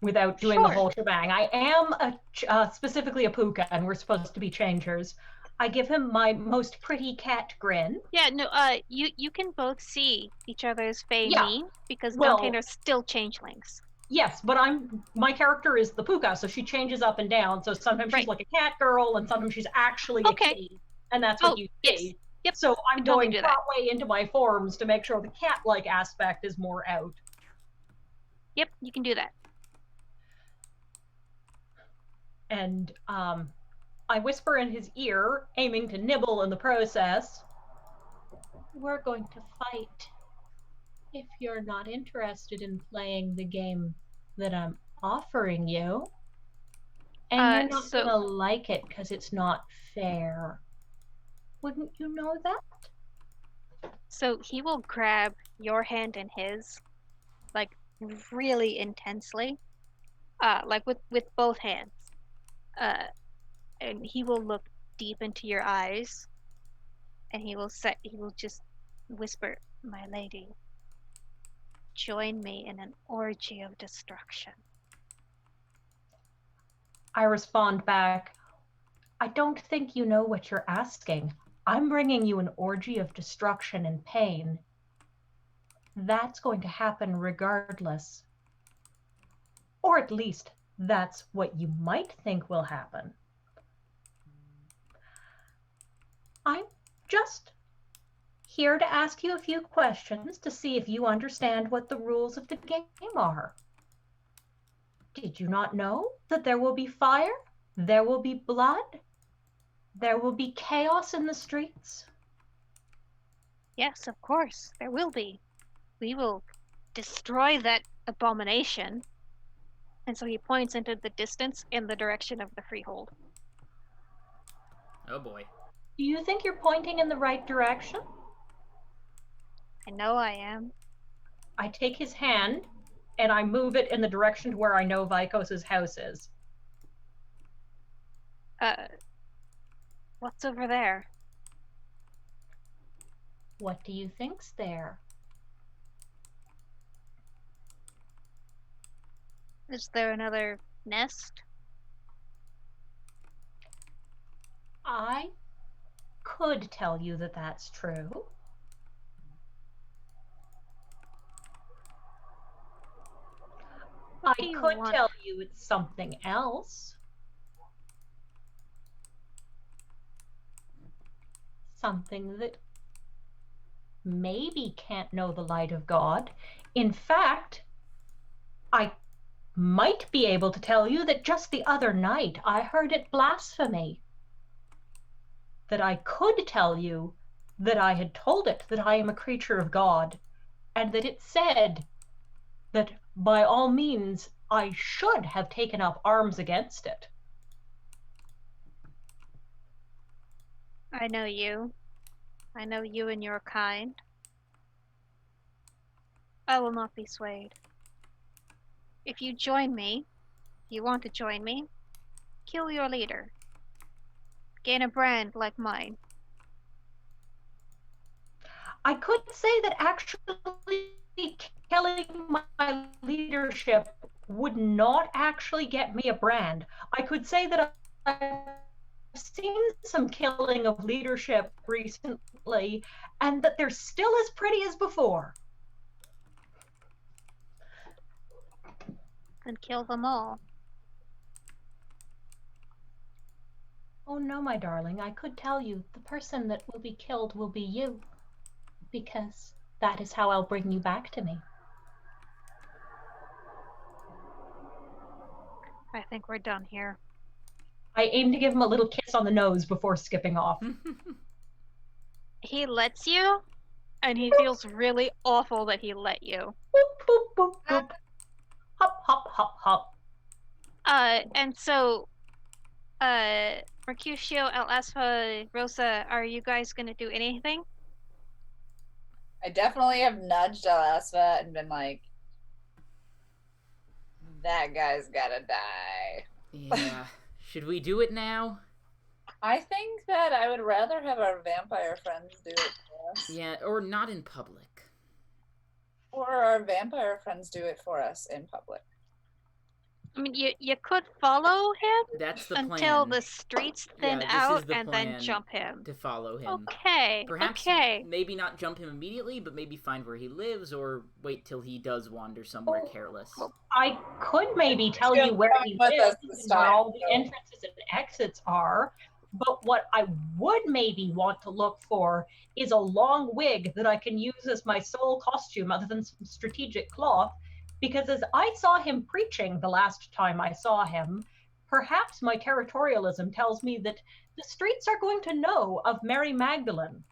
without doing the
Sure.
whole shebang? I am specifically a puka, and we're supposed to be changers. I give him my most pretty cat grin.
Yeah, no, you can both see each other's Fae
Yeah.
mean because
Well-
Dontane are still changelings.
Yes, but my character is the puka, so she changes up and down. So sometimes she's
Right.
like a cat girl, and sometimes she's actually
Okay.
a kitty, and that's what you
yes.
see.
Yep.
So I'm
can totally
going
do that.
partway into my forms to make sure the cat-like aspect is more out.
Yep, you can do that.
And I I whisper in his ear, aiming to nibble in the process. We're going to fight. If you're not interested in playing the game that I'm offering you, and you're not
so
gonna like it because it's not fair. Wouldn't you know that?
so he will grab your hand in his, like really intensely, like with both hands, and he will look deep into your eyes, and he will just whisper, "My lady, join me in an orgy of destruction."
I respond back, I don't think you know what you're asking. I'm bringing you an orgy of destruction and pain. That's going to happen regardless. Or at least that's what you might think will happen. I'm just here to ask you a few questions to see if you understand what the rules of the game are. Did you not know that there will be fire? There will be blood? There will be chaos in the streets?
Yes, of course, there will be. We will destroy that abomination. And so he points into the distance in the direction of the freehold.
Oh boy.
Do you think you're pointing in the right direction?
I know I am.
I take his hand and I move it in the direction to where I know Vikos's house is.
What's over there?
What do you think's there?
Is there another nest?
I could tell you that that's true.
What
I
do you
could
want?
tell you it's something else. Something that maybe can't know the light of God. In fact, I might be able to tell you that just the other night I heard it blasphemy. That I could tell you that I had told it that I am a creature of God, and that it said that by all means I should have taken up arms against it.
I know you. I know you and your kind. I will not be swayed. If you join me, if you want to join me, kill your leader. Gain a brand like mine.
I could say that actually killing my leadership would not actually get me a brand. I could say that I've seen some killing of leadership recently, and that they're still as pretty as before.
Then kill them all.
Oh no, my darling, I could tell you the person that will be killed will be you, because that is how I'll bring you back to me.
I think we're done here.
I aim to give him a little kiss on the nose before skipping off.
He lets you, and he feels really awful that he let you.
Boop, boop, boop, boop. Hop, hop, hop, hop.
And so, Mercutio, El Aspa, Rosa, are you guys gonna do anything?
I definitely have nudged Alasva and been like, that guy's gotta die.
Yeah. Should we do it now?
I think that I would rather have our vampire friends do it for us.
Yeah, or not in public.
Or our vampire friends do it for us in public.
I mean, you could follow him
That's the
until
plan.
the streets thin
Yeah, this
out
is the
and then
plan
jump him.
To follow him.
Okay.
Perhaps
okay.
maybe not jump him immediately, but maybe find where he lives, or wait till he does wander somewhere careless.
I could maybe tell
He'll
you where
come
he
with
lives
us this
and where
time,
all the
so-
entrances and exits are, but what I would maybe want to look for is a long wig that I can use as my sole costume other than some strategic cloth, because as I saw him preaching the last time I saw him, perhaps my territorialism tells me that the streets are going to know of Mary Magdalene.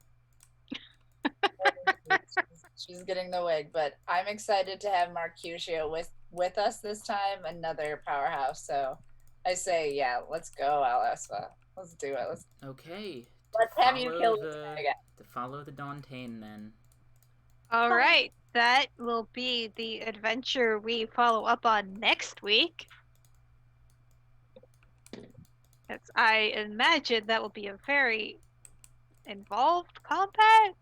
She's getting the wig, but I'm excited to have Mercutio with us this time, another powerhouse. So I say, yeah, let's go, Alaspa. Let's do it.
Okay.
Let's have you kill this guy again.
To follow the Dantain, then.
All right, that will be the adventure we follow up on next week. I imagine that will be a very involved combat.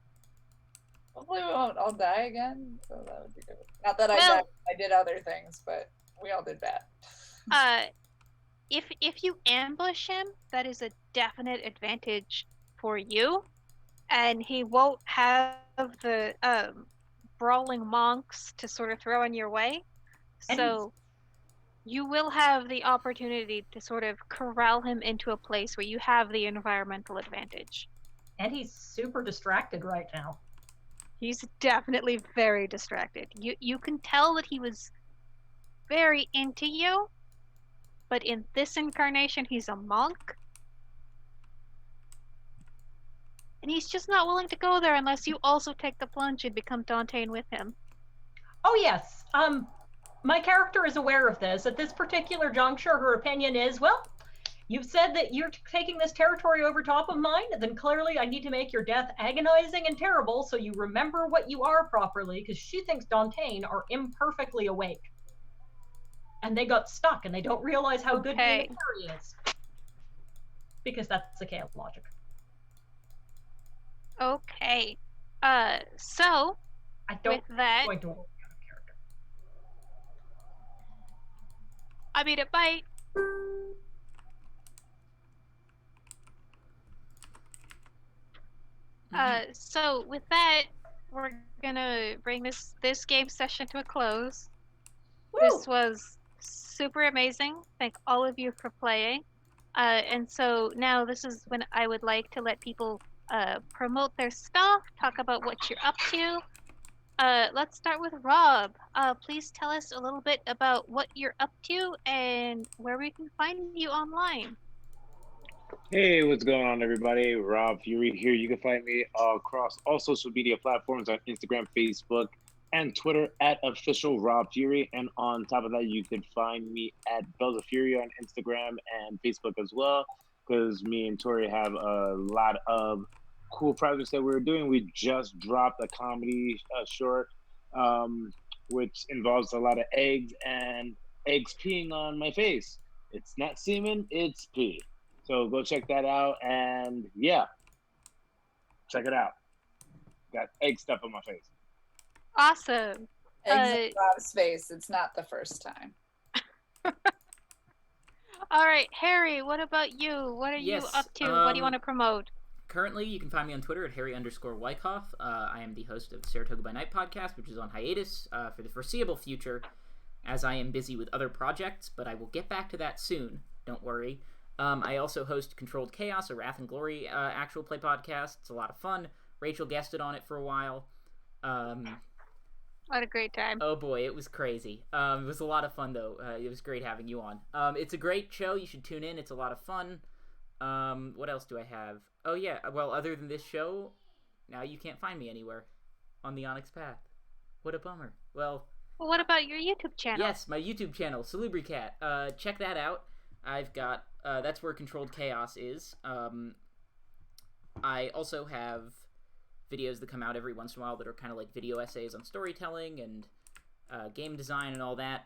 Hopefully we won't all die again, so that would be good. Not that I died, I did other things, but we all did bad.
If you ambush him, that is a definite advantage for you, and he won't have the brawling monks to sort of throw in your way. So you will have the opportunity to sort of corral him into a place where you have the environmental advantage.
And he's super distracted right now.
He's definitely very distracted. You can tell that he was very into you, but in this incarnation he's a monk. And he's just not willing to go there unless you also take the plunge and become Dantain with him.
Oh yes. My character is aware of this. At this particular juncture, her opinion is, well, you've said that you're taking this territory over top of mine, then clearly I need to make your death agonizing and terrible so you remember what you are properly, because she thinks Dantain are imperfectly awake. And they got stuck, and they don't realize how good being a fairy is. Because that's the chaos logic.
Okay. So,
I don't
with that...
going to work on a character.
I mean, it might... So with that, we're gonna bring this game session to a close.
Woo!
This was super amazing. Thank all of you for playing. And so now this is when I would like to let people promote their stuff, talk about what you're up to. Let's start with Rob. Please tell us a little bit about what you're up to and where we can find you online.
Hey, what's going on, everybody? Rob Fury here. You can find me across all social media platforms on Instagram, Facebook, and Twitter at official Rob Fury. And on top of that, you can find me at Bells of Fury on Instagram and Facebook as well, because me and Tori have a lot of cool projects that we're doing. We just dropped a comedy short, which involves a lot of eggs and eggs peeing on my face. It's not semen, it's pee. So go check that out, and yeah, check it out. Got egg stuff on my face.
Awesome.
Eggs in Rob's face. It's not the first time.
All right, Harry, what about you? What are you up to? What do you want to promote?
Currently, you can find me on Twitter at Harry_Wyckoff. I am the host of Saratoga by Night podcast, which is on hiatus for the foreseeable future, as I am busy with other projects, but I will get back to that soon. Don't worry. I also host Controlled Chaos, a Wrath and Glory actual play podcast. It's a lot of fun. Rachel guested on it for a while.
What a great time.
Oh boy, it was crazy. It was a lot of fun, though. It was great having you on. It's a great show. You should tune in. It's a lot of fun. What else do I have? Oh yeah, well, other than this show, now you can't find me anywhere on the Onyx Path. What a bummer. Well,
what about your YouTube channel?
Yes, my YouTube channel, Salubricat. Check that out. I've got, that's where Controlled Chaos is. I also have videos that come out every once in a while that are kind of like video essays on storytelling and game design and all that.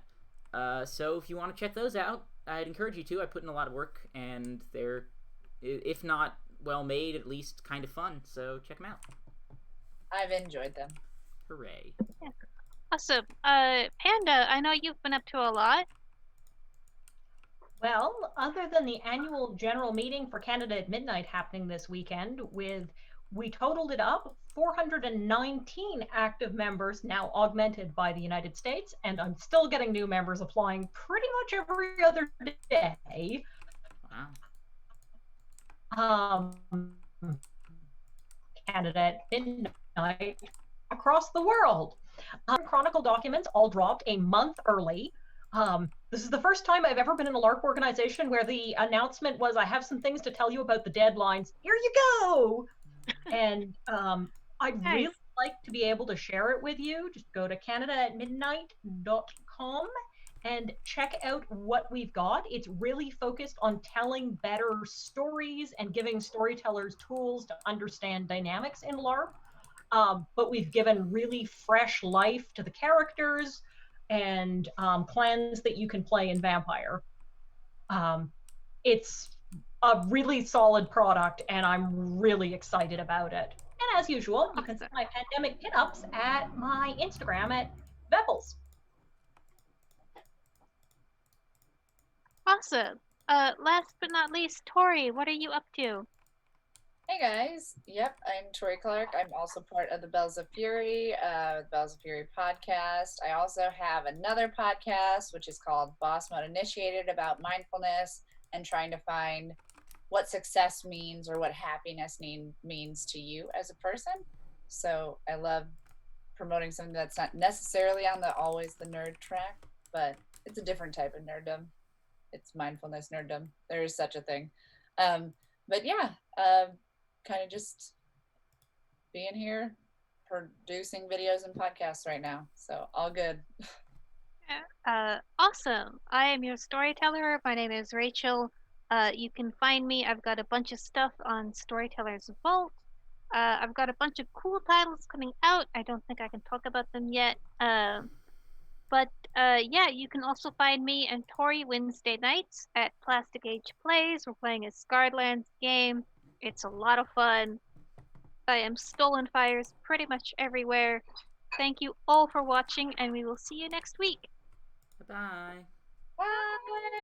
So if you want to check those out, I'd encourage you to. I put in a lot of work, and they're, if not well made, at least kind of fun. So check them out.
I've enjoyed them.
Hooray.
Yeah. Awesome. Panda, I know you've been up to a lot.
Well, other than the annual general meeting for Canada at Midnight happening this weekend, we totaled it up, 419 active members, now augmented by the United States, and I'm still getting new members applying pretty much every other day.
Wow.
Canada at Midnight across the world. Chronicle documents all dropped a month early. This is the first time I've ever been in a LARP organization where the announcement was, I have some things to tell you about the deadlines. Here you go! And I'd
Nice.
really like to be able to share it with you. Just go to canadaatmidnight.com and check out what we've got. It's really focused on telling better stories and giving storytellers tools to understand dynamics in LARP. But we've given really fresh life to the characters and clans that you can play in Vampire. It's a really solid product, and I'm really excited about it. And as usual, you can see my pandemic pinups at my Instagram at Bevels.
Awesome. Last but not least, Tori, what are you up to?
Hey guys, yep, I'm Tori Clark. I'm also part of the Bells of Fury, Bells of Fury podcast. I also have another podcast which is called Boss Mode Initiated, about mindfulness and trying to find what success means or what happiness means to you as a person. So I love promoting something that's not necessarily on always the nerd track, but it's a different type of nerddom. It's mindfulness nerddom. There is such a thing. But yeah, kind of just being here, producing videos and podcasts right now. So all good.
Awesome. I am your storyteller. My name is Rachel. You can find me. I've got a bunch of stuff on Storyteller's Vault. I've got a bunch of cool titles coming out. I don't think I can talk about them yet. But yeah, you can also find me and Tori Wednesday nights at Plastic Age Plays. We're playing a Scarred Lands game. It's a lot of fun. I am Stolen Fires pretty much everywhere. Thank you all for watching, and we will see you next week.
Bye-bye.
Bye.